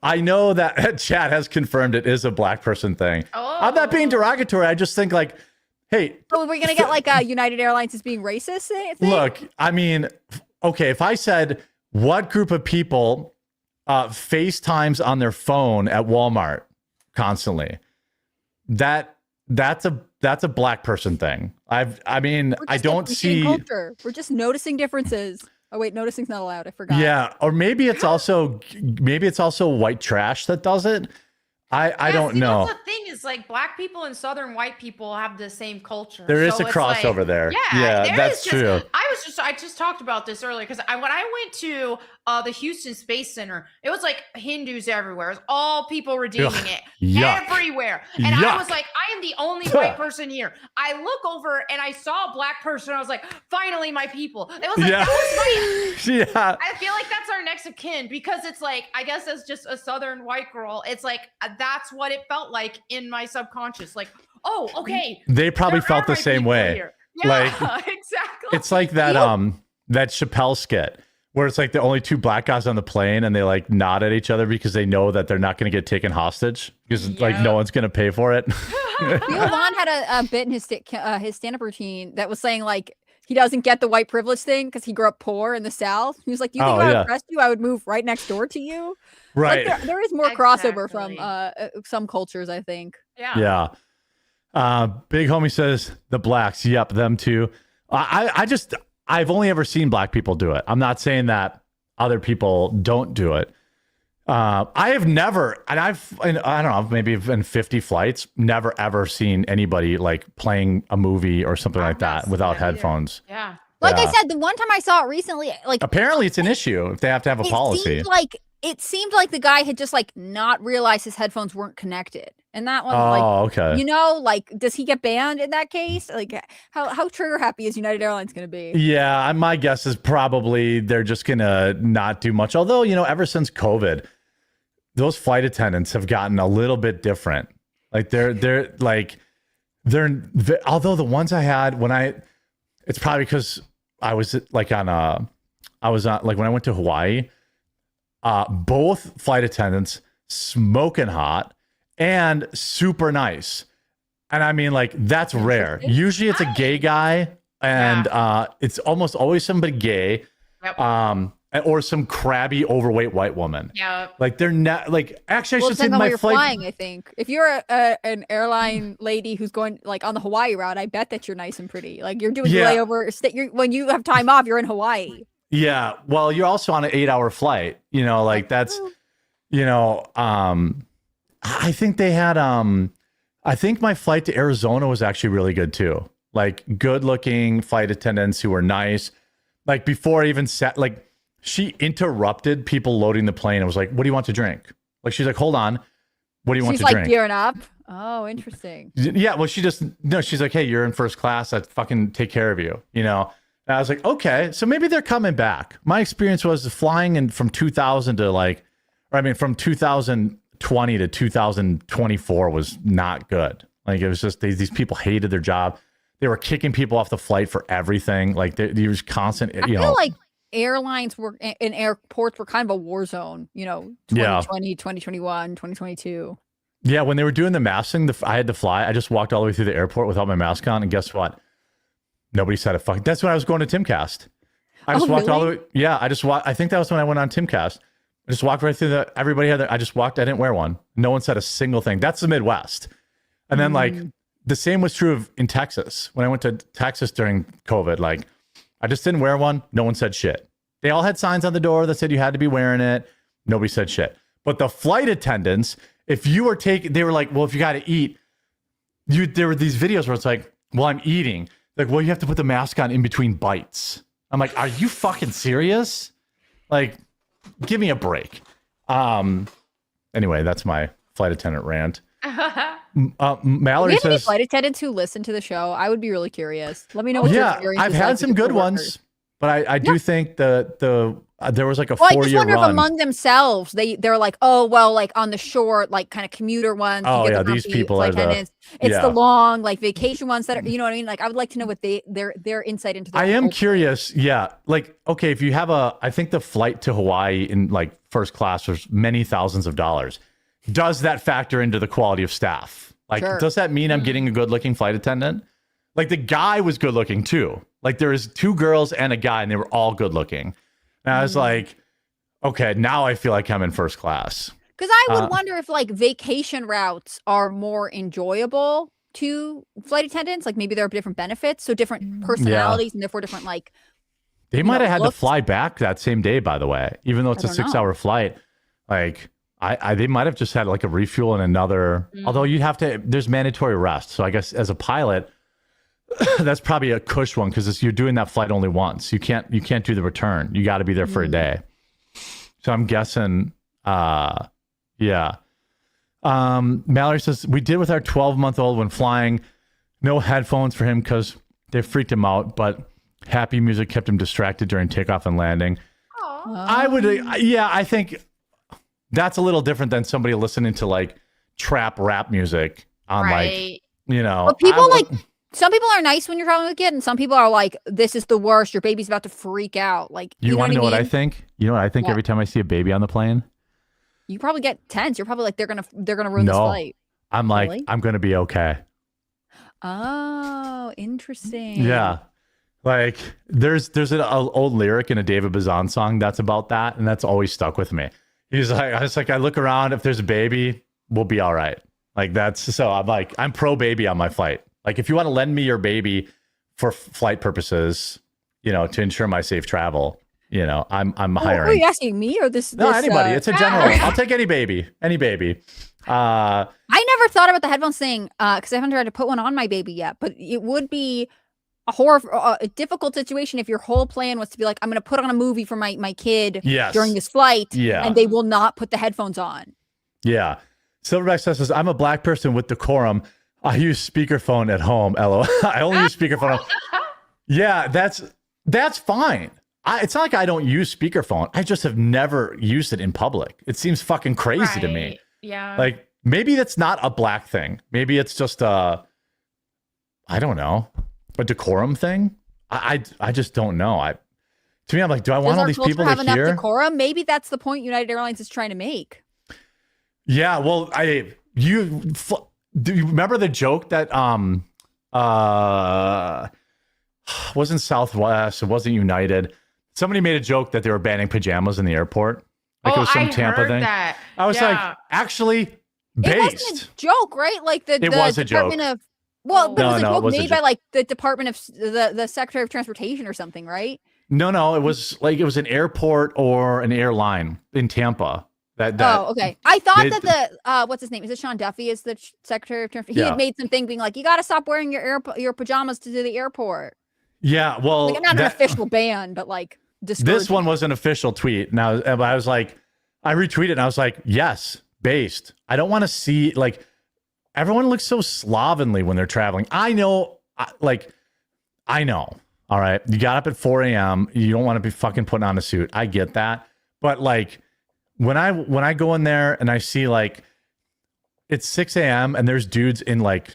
I know that chat has confirmed it is a black person thing. I'm not being derogatory. I just think like, hey. So we're gonna get like a United Airlines is being racist thing? Look, I mean, okay, if I said what group of people FaceTimes on their phone at Walmart constantly, that's a black person thing. I don't see culture. We're just noticing differences. Oh wait, noticing's not allowed. I forgot. Yeah, or maybe it's also white trash that does it. I don't know. That's the thing is like black people and Southern white people have the same culture. There is a crossover there. Yeah, that's true. I just talked about this earlier because when I went to the Houston Space Center, it was like Hindus everywhere. It was all people redeeming it everywhere. And I was like, I am the only white person here. I look over and I saw a black person. I was like, finally, my people. It was like, that was my, I feel like that's our next of kin because it's like, I guess as just a Southern white girl, it's like, that's what it felt like in my subconscious. Like, oh, okay. They probably felt the same way. Here. Yeah, like, exactly. It's like that that Chappelle skit where it's like the only two black guys on the plane and they like nod at each other because they know that they're not going to get taken hostage because like no one's going to pay for it. Theo Von had a bit in his stand-up routine that was saying like he doesn't get the white privilege thing because he grew up poor in the South. He was like, "You think if I would arrest you, I would move right next door to you?" Right. Like, there is more crossover from some cultures, I think. Yeah. Big Homie says the blacks. Yep, them too. I've only ever seen black people do it. I'm not saying that other people don't do it. I have never, and I don't know, maybe in 50 flights, never ever seen anybody like playing a movie or something like that without headphones. Yeah. Like I said, the one time I saw it recently, like apparently it's an issue if they have to have a policy. It seemed like the guy had just like not realized his headphones weren't connected. And that one, okay. You know, like, does he get banned in that case? Like, how trigger happy is United Airlines going to be? Yeah, my guess is probably they're just going to not do much. Although, ever since COVID, those flight attendants have gotten a little bit different. Like they're although the ones I had it's probably because I was like when I went to Hawaii, both flight attendants smoking hot and super nice. And I mean, like, that's rare. Usually it's a gay guy and it's almost always somebody gay. Yep. Or some crabby, overweight white woman. Yeah. Like they're not like actually I should say my my flight. Flying, I think. If you're an airline lady who's going like on the Hawaii route, I bet that you're nice and pretty. Like you're doing layover. When you have time off, you're in Hawaii. Yeah. Well, you're also on an 8-hour flight. Like that's I think they had I think my flight to Arizona was actually really good too. Like good looking flight attendants who were nice. Like before I even sat, like she interrupted people loading the plane and was like, "What do you want to drink?" Like she's like, "Hold on, what do you want to She's like drink?" gearing up. Oh, interesting. Yeah, well, she's like, "Hey, you're in first class. I fucking take care of you," you know. And I was like, "Okay, so maybe they're coming back." My experience was flying in from 2000 to from 2020 to 2024 was not good. Like it was just these people hated their job. They were kicking people off the flight for everything. Like there was constant. I feel like airlines were in airports were kind of a war zone. 2020, 2021, 2022. Yeah, when they were doing the mask thing, I had to fly. I just walked all the way through the airport without my mask on, and guess what? Nobody said a fucking. That's when I was going to Timcast. I just walked all the way. Yeah, I just walked. I think that was when I went on Timcast. I just walked right through everybody had I just walked. I didn't wear one. No one said a single thing. That's the Midwest. And then the same was true in Texas. When I went to Texas during COVID, I just didn't wear one. No one said shit. They all had signs on the door that said you had to be wearing it. Nobody said shit. But the flight attendants, if you were they were like, well, if you got to eat, there were these videos where it's like, well, I'm eating. Like, well, you have to put the mask on in between bites. I'm like, are you fucking serious? Like, give me a break. Anyway, that's my flight attendant rant. Mallory says, any flight attendants who listen to the show? I would be really curious. Let me know what your experience I've had some good ones, but I do think there was like a 4-year run. I just wonder if among themselves they're like, oh well, like on the short, like kind of commuter ones. Oh yeah, these people are it's the long like vacation ones that are, you know what I mean? Like I would like to know what their insight into. I am curious. Yeah, like okay, if you have I think the flight to Hawaii in like first class was many thousands of dollars. Does that factor into the quality of staff? Like, does that mean I'm getting a good looking flight attendant? Like the guy was good looking too. Like there was 2 girls and a guy and they were all good looking. And I was like, okay, now I feel like I'm in first class. Because I would wonder if like vacation routes are more enjoyable to flight attendants. Like maybe there are different benefits. So different personalities and therefore different like. They might have had to fly back that same day, by the way, even though it's a 6-hour flight. Like they might have just had like a refuel and another, although you'd have to, there's mandatory rest. So I guess as a pilot, that's probably a cush one because you're doing that flight only once. You can't do the return. You got to be there for a day. So I'm guessing, yeah. Mallory says, we did with our 12-month-old when flying, no headphones for him because they freaked him out, but happy music kept him distracted during takeoff and landing. I think that's a little different than somebody listening to like trap rap music on But people some people are nice when you're traveling with a kid and some people are like, this is the worst. Your baby's about to freak out. Like, you want to know what I think? You know what I think every time I see a baby on the plane? You probably get tense. You're probably like, they're going to ruin this flight. I'm like, really? I'm going to be okay. Oh, interesting. Yeah. Like there's an old lyric in a David Bazan song that's about that. And that's always stuck with me. He's like, I look around, if there's a baby, we'll be all right. Like so I'm like, I'm pro baby on my flight. Like if you want to lend me your baby for flight purposes, to ensure my safe travel, I'm hiring. Are you asking me or this? No, anybody. It's a general. I'll take any baby. Any baby. I never thought about the headphones thing because I haven't tried to put one on my baby yet, but it would be a difficult situation if your whole plan was to be like, I'm going to put on a movie for my kid during this flight and they will not put the headphones on. Yeah. Silverback says, I'm a black person with decorum. I use speakerphone at home. LOL. I only use speakerphone. Yeah, that's fine. It's not like I don't use speakerphone. I just have never used it in public. It seems fucking crazy to me. Yeah. Like maybe that's not a black thing. Maybe it's just I don't know, a decorum thing. I just don't know. To me, I'm like, do I want all these people to have enough hear? Decorum? Maybe that's the point United Airlines is trying to make. Yeah. Well, do you remember the joke that wasn't Southwest, it wasn't United. Somebody made a joke that they were banning pajamas in the airport. Like it was some Tampa thing. That. I was like, actually based. It wasn't a joke, right? Like the was a Department joke. of but it was a joke made by joke. like the Department of the Secretary of Transportation or something, right? No, it was an airport or an airline in Tampa. Okay. I thought that what's his name? Is it Sean Duffy? Is the Secretary of Transportation? He had made something being like, you got to stop wearing your pajamas to the airport. Yeah, well, like not an official ban, but like This one was an official tweet. Now I was like, I retweeted and I was like, yes, based. I don't want to see like everyone looks so slovenly when they're traveling. I know. All right. You got up at 4 a.m. You don't want to be fucking putting on a suit. I get that. But like when I go in there and I see like it's 6 a.m. and there's dudes in like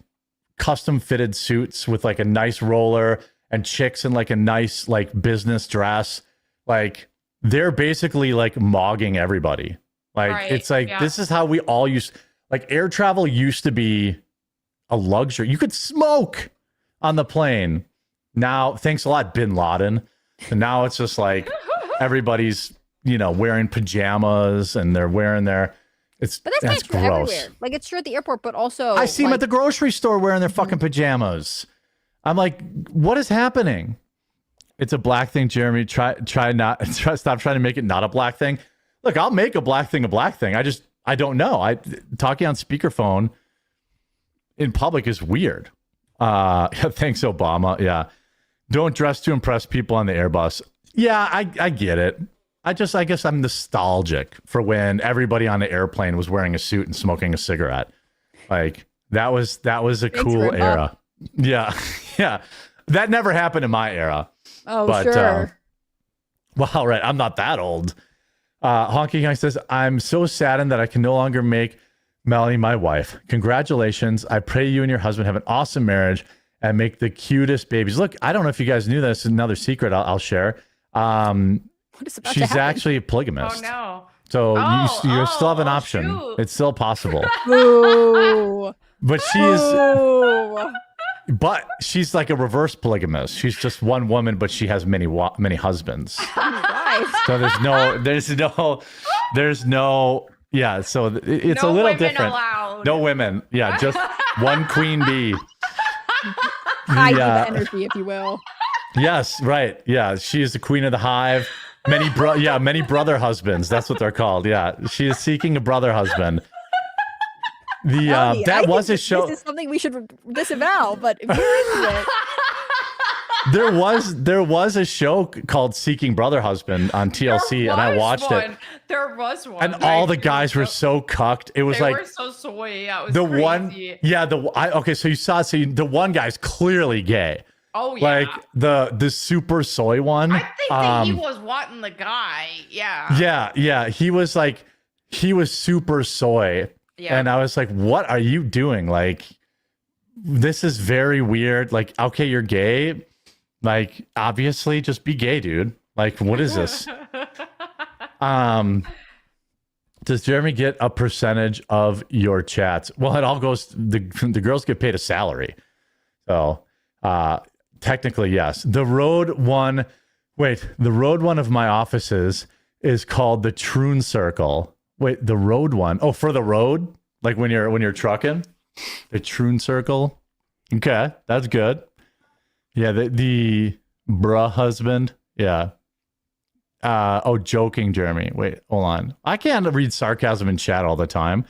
custom fitted suits with like a nice roller and chicks in like a nice like business dress, like they're basically like mogging everybody. Like it's like this is how we all like air travel used to be a luxury. You could smoke on the plane. Now, thanks a lot, Bin Laden. And now it's just like everybody's, wearing pajamas and they're wearing their. But that's not true gross. Everywhere. Like it's true at the airport, but also I see them at the grocery store wearing their fucking pajamas. I'm like, what is happening? It's a black thing, Jeremy. Stop trying to make it not a black thing. Look, I'll make a black thing a black thing. I don't know. Talking on speakerphone in public is weird. Thanks, Obama. Yeah. Don't dress to impress people on the Airbus. Yeah, I get it. I guess I'm nostalgic for when everybody on the airplane was wearing a suit and smoking a cigarette. Like that was a cool era. Yeah. Yeah. That never happened in my era. Oh, but, sure. Well, right. I'm not that old. Honky Guy says, I'm so saddened that I can no longer make Melanie my wife. Congratulations. I pray you and your husband have an awesome marriage and make the cutest babies. Look, I don't know if you guys knew this. Another secret I'll share. She's actually a polygamist. Oh, no. So you still have an option. Shoot. It's still possible. Ooh. But she's like a reverse polygamist. She's just one woman, but she has many husbands. So there's no. Yeah, so it's a little different. Allowed. No women. Yeah, just one queen bee. Hive energy, if you will. Yes, right. Yeah, she is the queen of the hive. Many brother husbands. That's what they're called. Yeah, she is seeking a brother husband. That was a show. This is something we should disavow, but if you're into it. There was a show called Seeking Brother Husband on TLC, and I watched it. There was one. And all the guys were so cucked. It was they like were so soy. Yeah, it was the crazy. one. Yeah, so you saw. So the one guy's clearly gay. Oh yeah. Like the super soy one. I think that he was wanting the guy. Yeah. Yeah. He was super soy. Yeah. And I was like, what are you doing? Like, this is very weird. Like, okay, you're gay. Like, obviously, just be gay, dude. Like, what is this? Does Jeremy get a percentage of your chats? Well, it all goes. The girls get paid a salary, so technically, yes. The road one of my offices is called the Troon Circle. Wait, the road one? Oh, for the road, like when you're trucking, the Troon Circle. Okay, that's good. Yeah, the bruh husband. Yeah. Joking, Jeremy. Wait, hold on. I can't read sarcasm in chat all the time.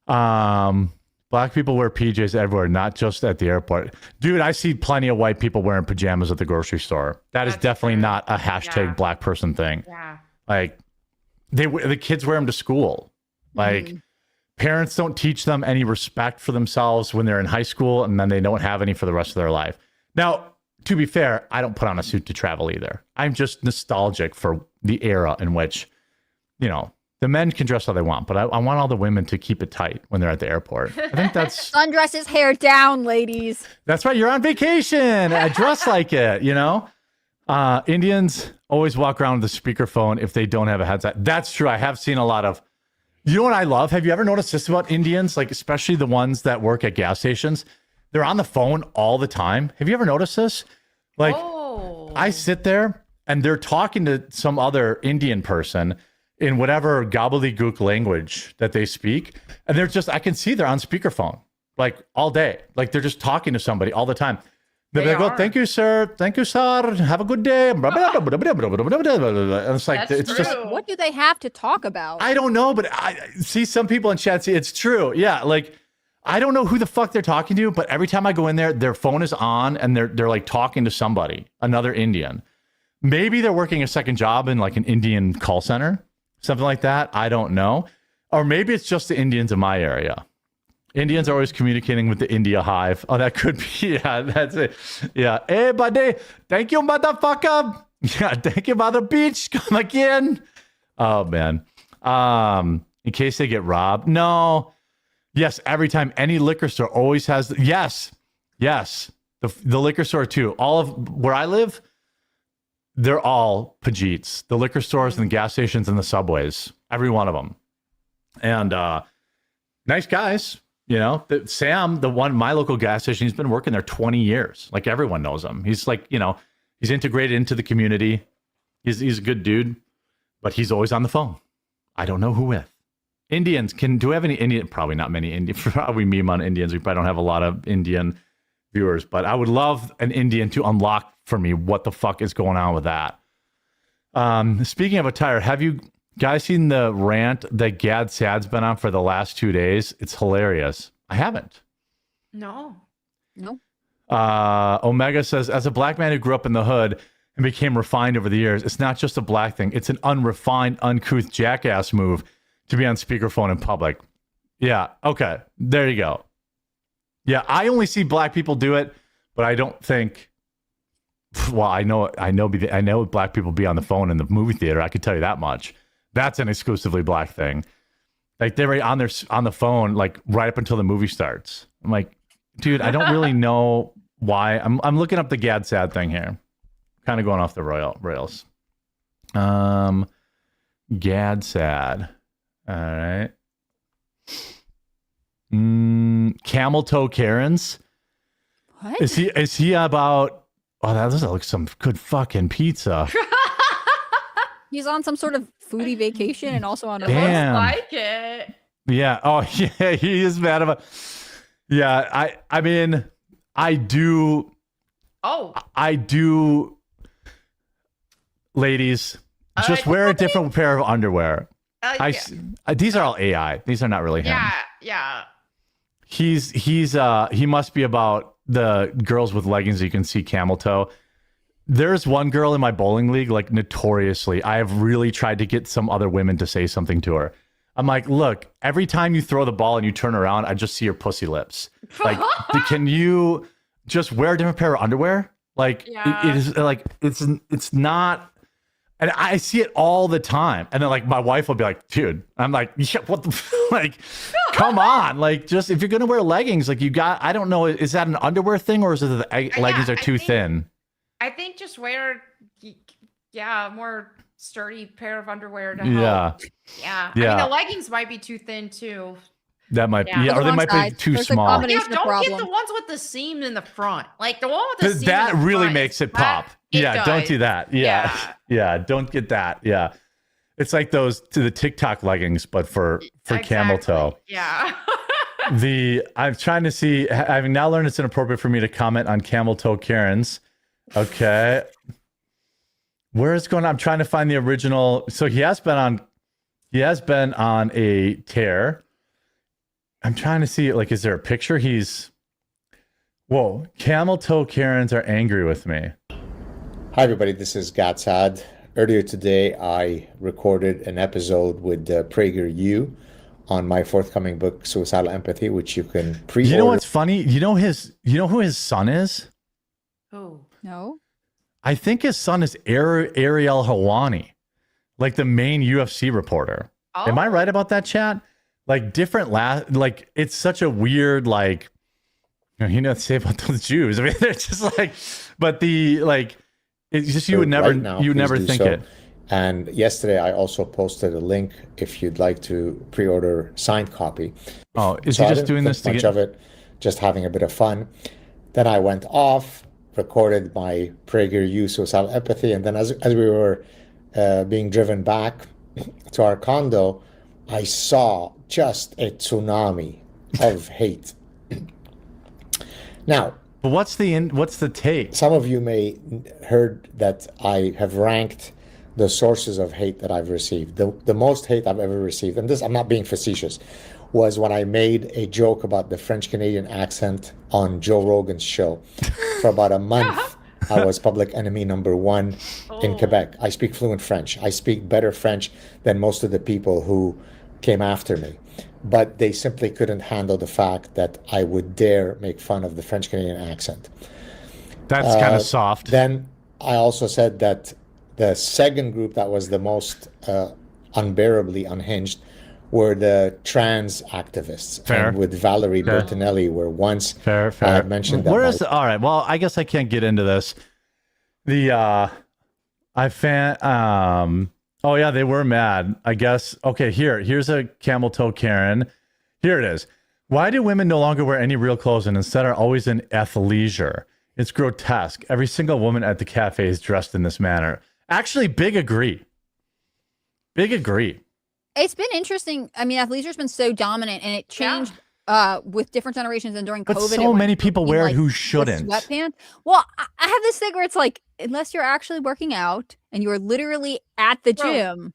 Black people wear PJs everywhere, not just at the airport. Dude, I see plenty of white people wearing pajamas at the grocery store. That's definitely not a hashtag black person thing. Yeah. Like, the kids wear them to school. Like, parents don't teach them any respect for themselves when they're in high school, and then they don't have any for the rest of their life. Now, to be fair, I don't put on a suit to travel either. I'm just nostalgic for the era in which, the men can dress how they want, but I want all the women to keep it tight when they're at the airport. I think that's... Sundresses, hair down, ladies. That's right. You're on vacation. I dress like it, Indians always walk around with a speakerphone if they don't have a headset. That's true. I have seen a lot of... You know what I love? Have you ever noticed this about Indians? Like, especially the ones that work at gas stations? They're on the phone all the time. Have you ever noticed this? Like, I sit there and they're talking to some other Indian person in whatever gobbledygook language that they speak. And I can see they're on speakerphone, like all day. Like they're just talking to somebody all the time. They're like, oh, thank you, sir. Thank you, sir. Have a good day. And it's like, just, what do they have to talk about? I don't know, but I see some people in chat say it's true. Yeah. Like, I don't know who the fuck they're talking to, but every time I go in there, their phone is on and they're like talking to somebody, another Indian. Maybe they're working a second job in like an Indian call center, something like that. I don't know. Or maybe it's just the Indians in my area. Indians are always communicating with the India hive. Oh, that could be. Yeah, that's it. Yeah. Hey, buddy. Thank you, motherfucker. Yeah, thank you, mother beach. Come again. Oh, man. In case they get robbed. No. Yes, every time. Any liquor store always has. Yes. The liquor store, too. All of where I live, they're all Pajits. The liquor stores and the gas stations and the subways. Every one of them. And nice guys. You know, Sam, the one, my local gas station, he's been working there 20 years. Like everyone knows him. He's like, you know, he's integrated into the community. He's a good dude, but he's always on the phone. I don't know who with. Indians, do we have any Indian? Probably not many Indian. We meme on Indians. We probably don't have a lot of Indian viewers, but I would love an Indian to unlock for me what the fuck is going on with that. Speaking of attire, have you guys seen the rant that Gad Sad's been on for the last 2 days? It's hilarious. I haven't. No. Omega says, as a black man who grew up in the hood and became refined over the years, it's not just a black thing. It's an unrefined, uncouth jackass move to be on speakerphone in public. Yeah. Okay. There you go. Yeah. I only see black people do it, but I don't think. Well, I know black people be on the phone in the movie theater. I could tell you that much. That's an exclusively black thing. Like they're on the phone, like right up until the movie starts. I'm like, dude, I don't really know why. I'm looking up the Gad Sad thing here. Kind of going off the rails. Gad Sad. All right. Camel toe Karens. What? Is he about? Oh, that looks like some good fucking pizza. He's on some sort of foodie vacation and also on a Damn. Looks like it. Yeah. Oh, yeah. He is mad about. Yeah. I mean, I do. Oh. I do. Ladies, just wear a different pair of underwear. These are all AI. These are not really him. Yeah. He must be about the girls with leggings you can see camel toe. There's one girl in my bowling league, like notoriously, I have really tried to get some other women to say something to her. I'm like, look, every time you throw the ball and you turn around, I just see your pussy lips. Like, can you just wear a different pair of underwear? Like, it is like, it's not. And I see it all the time. And then like my wife will be like, dude, I'm like, yeah, what the, like, come on. Like, just, if you're going to wear leggings, like I don't know, is that an underwear thing or is it the leggings are too thin? I think just wear, a more sturdy pair of underwear to help. Yeah. I mean, the leggings might be too thin too. That might be, or they might be too small. Don't get the ones with the seam in the front. Like the one with the seam that in the really front makes it pop. Don't do that. Yeah, don't get that. Yeah. It's like those to the TikTok leggings, but for camel toe. Yeah. I'm trying to see, I've now learned it's inappropriate for me to comment on camel toe Karens. Okay. Where is going on? I'm trying to find the original. So he has been on a tear. I'm trying to see, like, is there a picture? Whoa, camel toe Karens are angry with me. Hi, everybody. This is Gatsad. Earlier today, I recorded an episode with PragerU on my forthcoming book, Suicidal Empathy, which you can pre-order. You know what's funny? You know who his son is? Who? No. I think his son is Ariel Helwani, like the main UFC reporter. Oh. Am I right about that, chat? Like different like it's such a weird, like, you know what to say about those Jews. I mean, they're just like, but it's just, you would never think so. It. And yesterday I also posted a link if you'd like to pre-order signed copy. Oh, is he just doing this to get much of it, just having a bit of fun. Then I went off, recorded my PragerU Suicidal Empathy, and then as we were being driven back to our condo, I saw just a tsunami of hate. Now, but what's the take? Some of you may heard that I have ranked the sources of hate that I've received. The most hate I've ever received, and this, I'm not being facetious, was when I made a joke about the French Canadian accent on Joe Rogan's show. For about a month, I was public enemy number one in Quebec. I speak fluent French. I speak better French than most of the people who came after me. But they simply couldn't handle the fact that I would dare make fun of the French Canadian accent. That's kind of soft. Then I also said that the second group that was the most unbearably unhinged were the trans activists. Fair. And with Valerie Bertinelli, where once I had mentioned that. Where is all right? Well, I guess I can't get into this. Oh yeah, they were mad. I guess. Okay, here's a camel toe Karen. Here it is. Why do women no longer wear any real clothes and instead are always in athleisure? It's grotesque. Every single woman at the cafe is dressed in this manner. Actually, big agree. Big agree. It's been interesting. I mean, athleisure's been so dominant, and it changed with different generations and during But COVID. so many people wear it who shouldn't. Sweatpants. Well, I have this thing where it's like, unless you're actually working out and you're literally at the gym,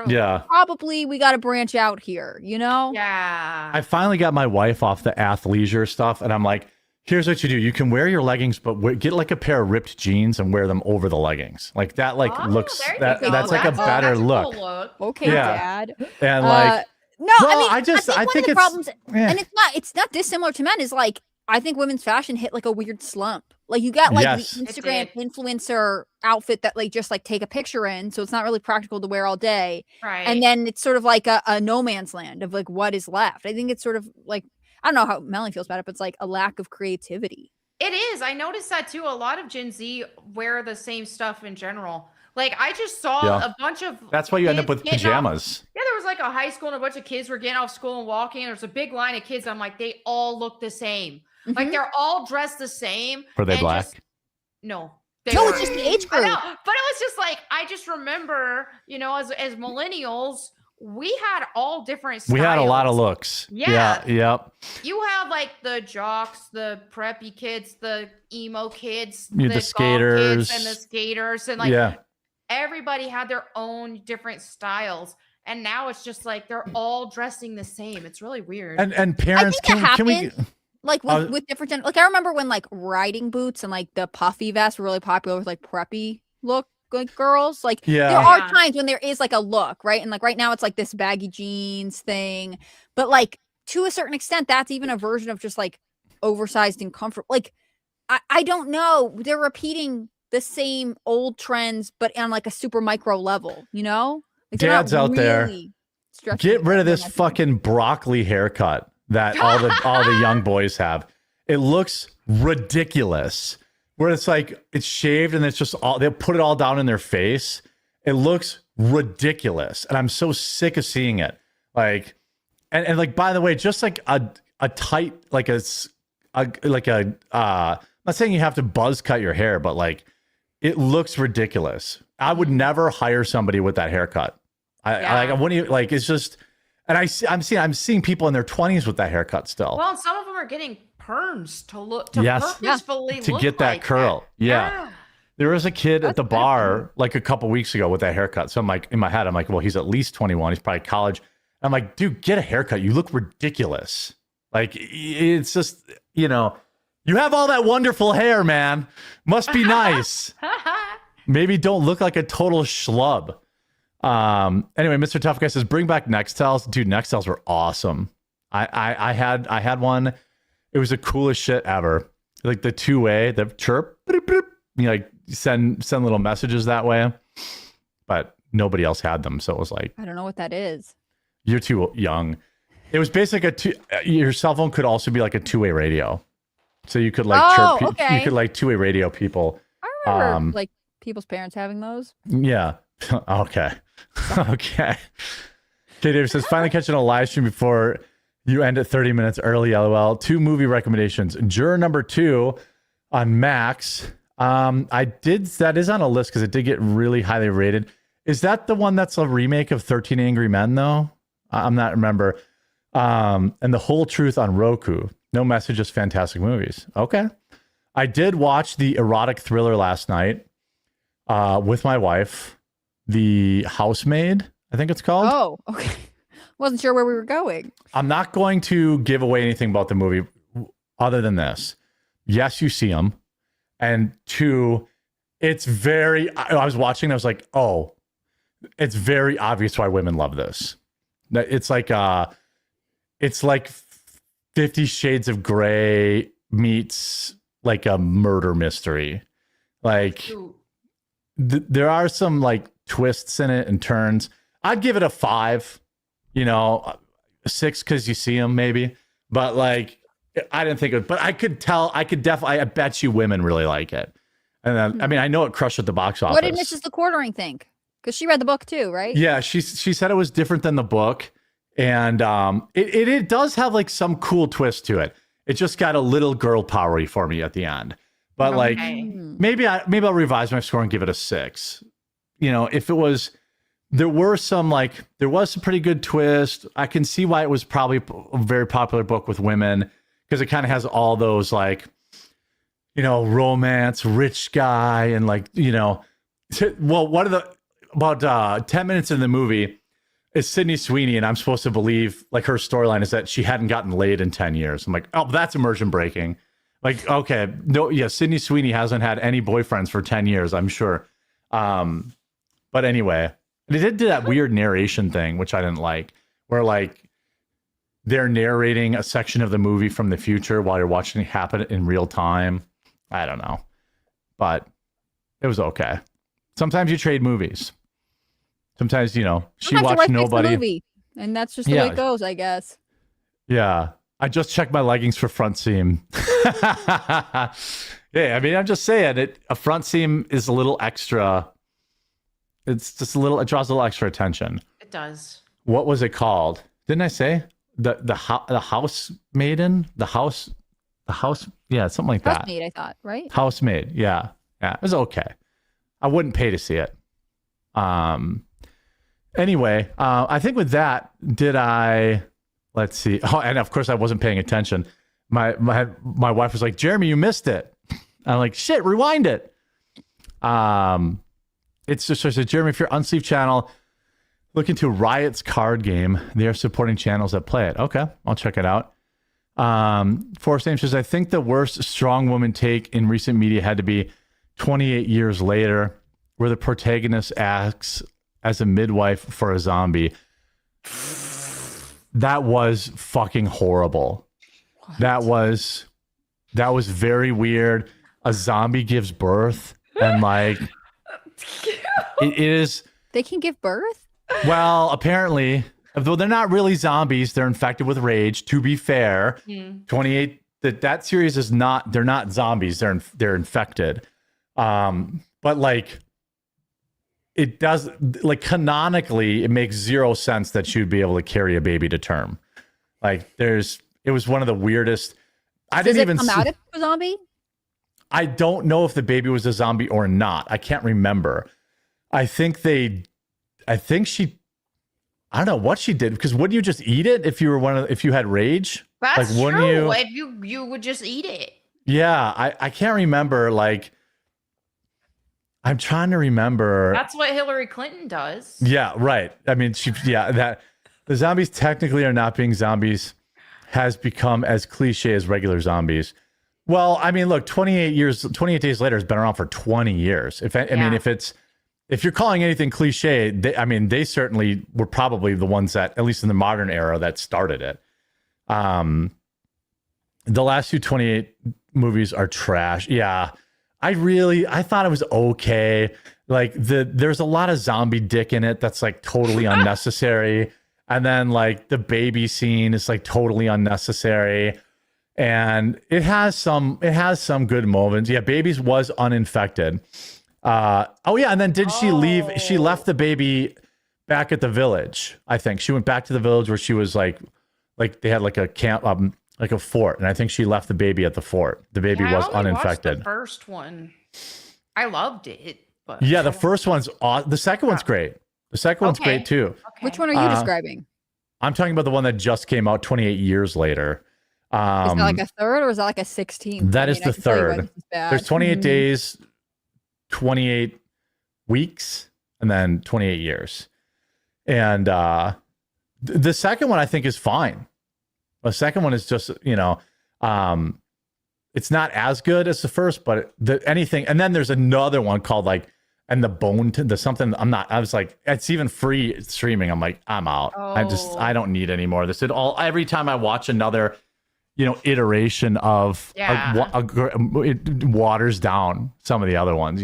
Yeah. probably we got to branch out here, you know? Yeah. I finally got my wife off the athleisure stuff, and I'm like, here's what you do. You can wear your leggings, but get like a pair of ripped jeans and wear them over the leggings. Like that, looks that's like a better look. Cool look. Okay, Yeah. Dad. And like, no, well, I mean, I think one of the it's problems, eh. and it's not dissimilar to men. Is like, I think women's fashion hit like a weird slump. Like you got like Yes. the Instagram influencer outfit that like just like take a picture in, so it's not really practical to wear all day. Right. And then it's sort of like a no man's land of like what is left. I think it's sort of like, I don't know how Melanie feels about it, but it's like a lack of creativity. It is. I noticed that too. A lot of Gen Z wear the same stuff in general. Like I just saw a bunch of. That's why you end up kids with getting pajamas. Yeah, there was like a high school and a bunch of kids were getting off school and walking. There was a big line of kids. I'm like, they all look the same. Like they're all dressed the same. Were they and black? No. No, it's just the age I group. know, but it was just like I just remember, you know, as millennials, we had all different styles. We had a lot of looks. Yeah. Yep. You have like the jocks, the preppy kids, the emo kids, You had the golf skaters. kids, and the skaters, and like Yeah. everybody had their own different styles. And now it's just like they're all dressing the same. It's really weird. And parents, I think that can we? happened, like with different like I remember when like riding boots and like the puffy vests were really popular with like preppy look like girls. Like there are times when there is like a look, right? And like right now it's like this baggy jeans thing. But like to a certain extent, that's even a version of just like oversized and comfort. Like I don't know. They're repeating the same old trends, but on like a super micro level, you know? Like, they're not Dads out there, really stretching get it rid of further this than fucking broccoli haircut that all the young boys have. It looks ridiculous. Where it's like it's shaved and it's just all they put it all down in their face. It looks ridiculous, and I'm so sick of seeing it. Like, and like by the way, just like a tight like I'm not saying you have to buzz cut your hair, but like it looks ridiculous. I would never hire somebody with that haircut. I wouldn't even, like it's just, and I'm seeing people in their 20s with that haircut still. Well, some of them are getting perms to look to Yes. purposefully To look get that like curl. that. Yeah. There was a kid at the bar like a couple weeks ago with that haircut. So I'm like, in my head, I'm like, well, he's at least 21. He's probably college. I'm like, dude, get a haircut. You look ridiculous. Like, it's just, you know, you have all that wonderful hair, man. Must be nice. Maybe don't look like a total schlub. Anyway, Mr. Tough Guy says, bring back Nextels. Dude, Nextels were awesome. I had one. It was the coolest shit ever. Like the two-way, the chirp, you know, like send little messages that way. But nobody else had them, so it was like, I don't know what that is. you're too young. It was basically your cell phone could also be like a two-way radio. So you could like chirp. Okay. You could like two-way radio people. I remember like people's parents having those. Yeah. Okay. Okay. David says, finally catching a live stream before you end at 30 minutes early, LOL. 2 movie recommendations. Juror number 2 on Max. That is on a list because it did get really highly rated. Is that the one that's a remake of 13 Angry Men, though? I'm not remember. And The Whole Truth on Roku. No message, just fantastic movies. Okay. I did watch the erotic thriller last night with my wife. The Housemaid, I think it's called. Oh, okay. Wasn't sure where we were going. I'm not going to give away anything about the movie other than this. Yes, you see them. And 2, It's very, I was watching, I was like, oh, it's very obvious why women love this. It's like 50 Shades of Grey meets like a murder mystery. Like there are some like twists in it and turns. I'd give it a 5, a 6 because you see them maybe, but like I didn't think it. But I bet you women really like it. And then I mean I know it crushed at the box office. What did Mrs. the Quartering think? Because she read the book too, right? Yeah, she said it was different than the book, and it does have like some cool twist to it. It just got a little girl powery for me at the end. But like maybe I'll revise my score and give it a 6. If it was, there was some pretty good twist. I can see why it was probably a very popular book with women because it kind of has all those like, romance, rich guy, and like, about 10 minutes in the movie is Sydney Sweeney, and I'm supposed to believe like her storyline is that she hadn't gotten laid in 10 years. I'm like, oh, that's immersion breaking. Like, okay, no, yeah, Sydney Sweeney hasn't had any boyfriends for 10 years, I'm sure. But anyway, they did do that weird narration thing, which I didn't like, where like they're narrating a section of the movie from the future while you're watching it happen in real time. I don't know, but it was okay. Sometimes you trade movies. Sometimes, she watched nobody. The movie, and that's just the way it goes, I guess. Yeah. I just checked my leggings for front seam. Yeah, I mean, I'm just saying a front seam is a little extra. It's just it draws a little extra attention. It does. What was it called? Didn't I say the housemaiden? The house, yeah, something like that. Housemaid, I thought, right? Housemaid, yeah. Yeah, it was okay. I wouldn't pay to see it. Anyway, I think with that, let's see. Oh, and of course I wasn't paying attention. My wife was like, Jeremy, you missed it. I'm like, shit, rewind it. It's just, so Jeremy, if you're on Sleeve Channel, look into Riot's card game. They are supporting channels that play it. Okay, I'll check it out. Forrest Ames says, I think the worst strong woman take in recent media had to be 28 years later, where the protagonist acts as a midwife for a zombie. That was fucking horrible. What? That was very weird. A zombie gives birth, and like it is. They can give birth? Well, apparently, though they're not really zombies, they're infected with rage. To be fair, 28. That series is not. They're not zombies. They're infected. But like, it does, like, canonically, it makes zero sense that she would be able to carry a baby to term. Like, it was one of the weirdest. Does it come out as a zombie? I don't know if the baby was a zombie or not. I can't remember. I don't know what she did, because wouldn't you just eat it if you were if you had rage? That's like, true. You would just eat it. Yeah, I can't remember. Like, I'm trying to remember. That's what Hillary Clinton does. Yeah, right. I mean, that the zombies technically are not being zombies has become as cliche as regular zombies. Well, I mean, look, 28 days later has been around for 20 years. If you're calling anything cliche, they certainly were probably the ones that, at least in the modern era, that started it. The last 28 movies are trash. Yeah. I thought it was okay. Like there's a lot of zombie dick in it that's like totally unnecessary. And then like the baby scene is like totally unnecessary. And it has some good moments. Yeah, Babies was uninfected. Oh yeah, and then did she leave? She left the baby back at the village. I think she went back to the village where she was like they had like a camp, like a fort, and I think she left the baby at the fort. The baby was uninfected. The first one, I loved it. But yeah, the first one's the second one's great. The second one's great too. Okay. Which one are you describing? I'm talking about the one that just came out 28 years later. Is that like a third, or is that like a 16th? That is the third. There's 28 days, 28 weeks, and then 28 years. And the second one I think is fine. The second one is just, it's not as good as the first, but anything. And then there's another one called like, and the bone to the something. I was like, it's even free streaming. I'm like, I'm out. I don't need any more of this. Every time I watch another, iteration of, it waters down some of the other ones,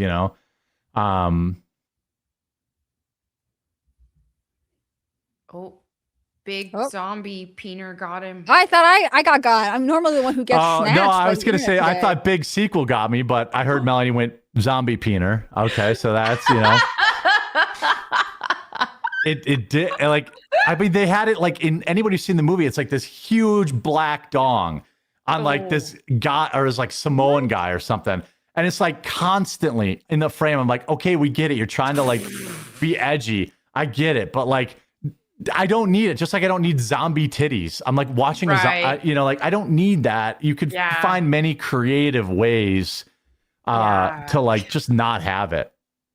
Big zombie peener got him. I thought I got. I'm normally the one who gets snatched. No, I was going to say, today. I thought big sequel got me, but I heard Melanie went zombie peener. Okay, so that's, it did, like, I mean, they had it like in anybody who's seen the movie, it's like this huge black dong on like this guy or is like Samoan guy or something. And it's like constantly in the frame. I'm like, okay, we get it. You're trying to like be edgy. I get it. But like, I don't need it. Just like I don't need zombie titties. I'm like watching, like I don't need that. You could find many creative ways to like just not have it.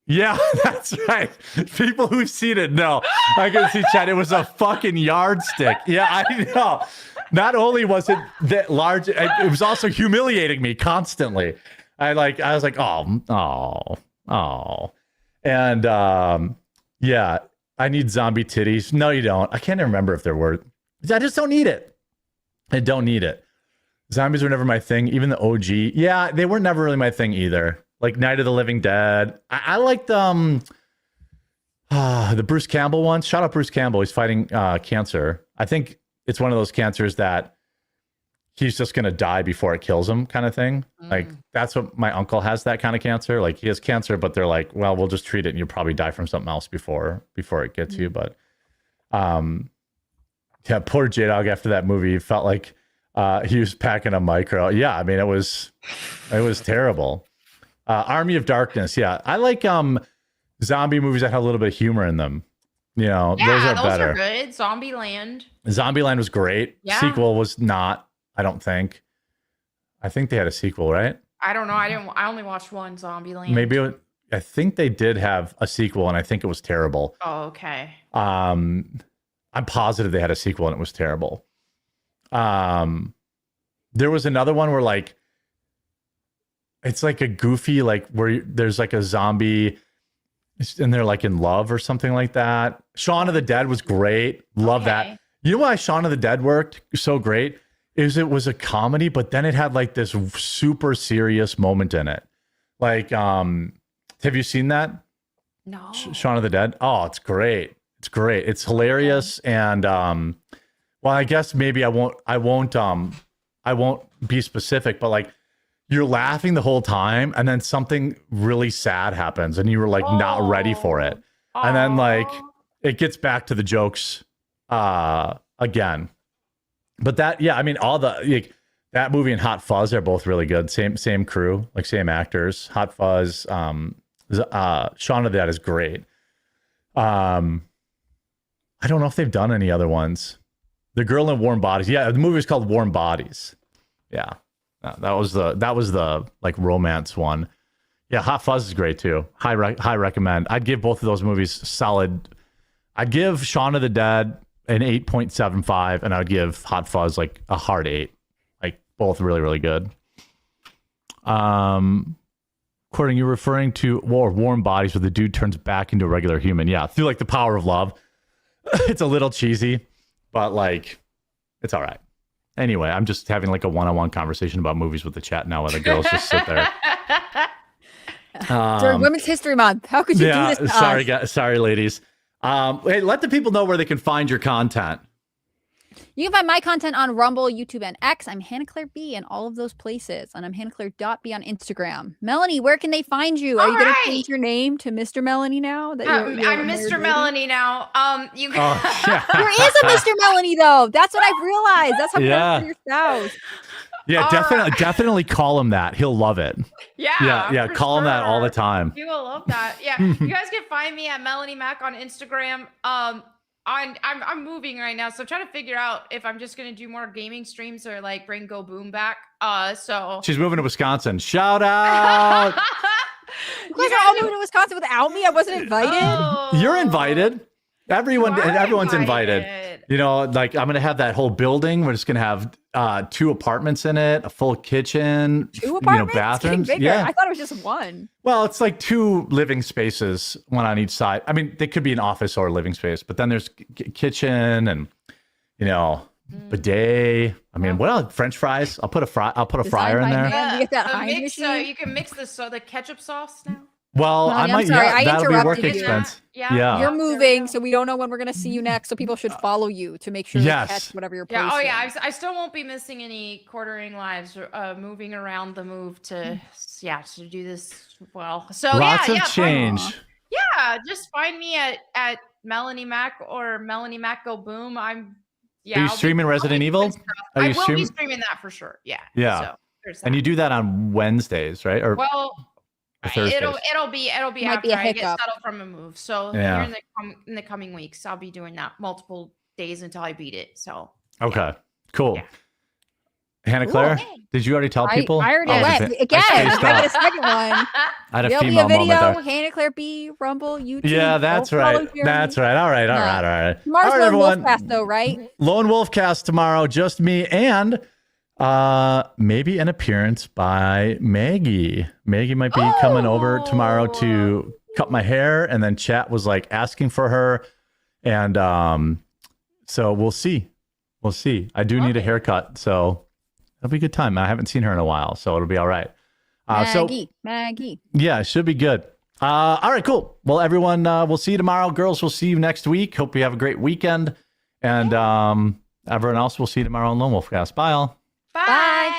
Yeah, that's right. People who've seen it know. I can see chat. It was a fucking yardstick. Yeah, I know. Not only was it that large, it was also humiliating me constantly. I was like, oh. And yeah, I need zombie titties. No, you don't. I can't remember if there were. I just don't need it. I don't need it. Zombies were never my thing. Even the OG. Yeah, they were never really my thing either. Like Night of the Living Dead. I liked the Bruce Campbell ones. Shout out Bruce Campbell. He's fighting cancer. I think it's one of those cancers that he's just going to die before it kills him kind of thing. Like that's what my uncle has, that kind of cancer. Like he has cancer, but they're like, well, we'll just treat it and you'll probably die from something else before it gets you. But yeah, poor J-Dog after that movie felt like he was packing a micro. Yeah, I mean, it was terrible. Army of Darkness. Yeah, I like zombie movies that have a little bit of humor in them. Those are better. Those are good. Zombieland. Zombieland was great. Yeah. Sequel was not, I don't think. I think they had a sequel, right? I don't know. I only watched one Zombieland. Maybe I think they did have a sequel, and I think it was terrible. Oh, okay. I'm positive they had a sequel, and it was terrible. There was another one where like it's like a goofy, like where there's like a zombie and they're like in love or something like that. Shaun of the Dead was great. Love that. You know why Shaun of the Dead worked so great? It was a comedy, but then it had like this super serious moment in it. Like, have you seen that? No. Shaun of the Dead? Oh, it's great. It's great. It's hilarious. And well, I guess maybe I won't be specific, but like you're laughing the whole time and then something really sad happens and you were like not ready for it. And then like it gets back to the jokes again. But that, yeah, I mean, all the like that movie and Hot Fuzz are both really good. Same crew, like same actors. Hot Fuzz, Shaun of the Dead is great. I don't know if they've done any other ones. The Girl in Warm Bodies. Yeah, the movie was called Warm Bodies. Yeah. That was the like romance one. Yeah, Hot Fuzz is great too. High recommend. I'd give both of those movies solid. I'd give Shaun of the Dead an 8.75 and I'd give Hot Fuzz like a hard 8. Like both really, really good. According, you're referring to Warm Bodies where the dude turns back into a regular human. Yeah, through like the power of love. It's a little cheesy, but like it's all right. Anyway, I'm just having like a one-on-one conversation about movies with the chat now where the girls just sit there. During Women's History Month. How could you do this to sorry, us? guys, sorry, ladies. Hey, let the people know where they can find your content. You can find my content on Rumble, YouTube, and X. I'm Hannah Claire B in all of those places. And I'm HannahClaire.B on Instagram. Melanie, where can they find you? Are you going to change your name to Mr. Melanie now? That I'm Mr. Melanie now. You There is a Mr. Melanie, though. That's what I've realized. That's how you for your spouse. Yeah, definitely call him that. He'll love it. Yeah. Call him that all the time. You will love that. Yeah, you guys can find me at Melanie Mac on Instagram. I'm moving right now, so I'm trying to figure out if I'm just gonna do more gaming streams or like bring Go Boom back. So she's moving to Wisconsin. Shout out! You guys are all moving to Wisconsin without me. I wasn't invited. You're invited. Everyone's invited. You know, like I'm gonna have that whole building. We're just gonna have 2 apartments in it, a full kitchen, 2 apartments? bathrooms. Bigger. Yeah. I thought it was just 1. Well, it's like 2 living spaces, one on each side. I mean, they could be an office or a living space, but then there's kitchen and bidet. I mean, what else? French fries. I'll put a fryer in there. You get that The Heinz mix, machine? you can mix the ketchup sauce now. Well, I I'm might. sorry, Yeah, I that'll be work interrupted you. expense. Yeah. You're moving, so we don't know when we're going to see you next. So people should follow you to make sure they Yes. catch whatever you're Yeah. posting. Oh yeah. I still won't be missing any quartering lives. Moving around the move to do this well. So Lots of yeah. change. Yeah. Just find me at Melanie Mac or Melanie Mac Go Boom. I'm. Yeah. Are you I'll be- streaming Resident Evil? Are I you will be streaming that for sure. Yeah. Yeah. So there's that. And you do that on Wednesdays, right? Or Well, Thursdays? it'll be Might after be a I get hiccup. settled from a move. So Yeah. here in the coming weeks, I'll be doing that multiple days until I beat it. So Okay, cool. Hannah Claire, did you already tell people? I already Oh, went. Again, I I spaced got a out. second one. I had a There'll be a female moment video, there. Hannah Claire B, Rumble, YouTube. Yeah, that's Go follow right. Jeremy. That's right. All right. Tomorrow's All right, Lone everyone. Wolfcast, though, right? Lone Wolfcast tomorrow, just me and maybe an appearance by Maggie. Maggie might be coming over tomorrow to cut my hair, and then chat was like asking for her, and so we'll see. We'll see. I do need a haircut, so it'll be a good time. I haven't seen her in a while, so it'll be all right. Maggie. Yeah, it should be good. All right, cool. Well, everyone, we'll see you tomorrow. Girls, we'll see you next week. Hope you have a great weekend. And everyone else, we'll see you tomorrow on Lone Wolfcast. Bye, all. Bye.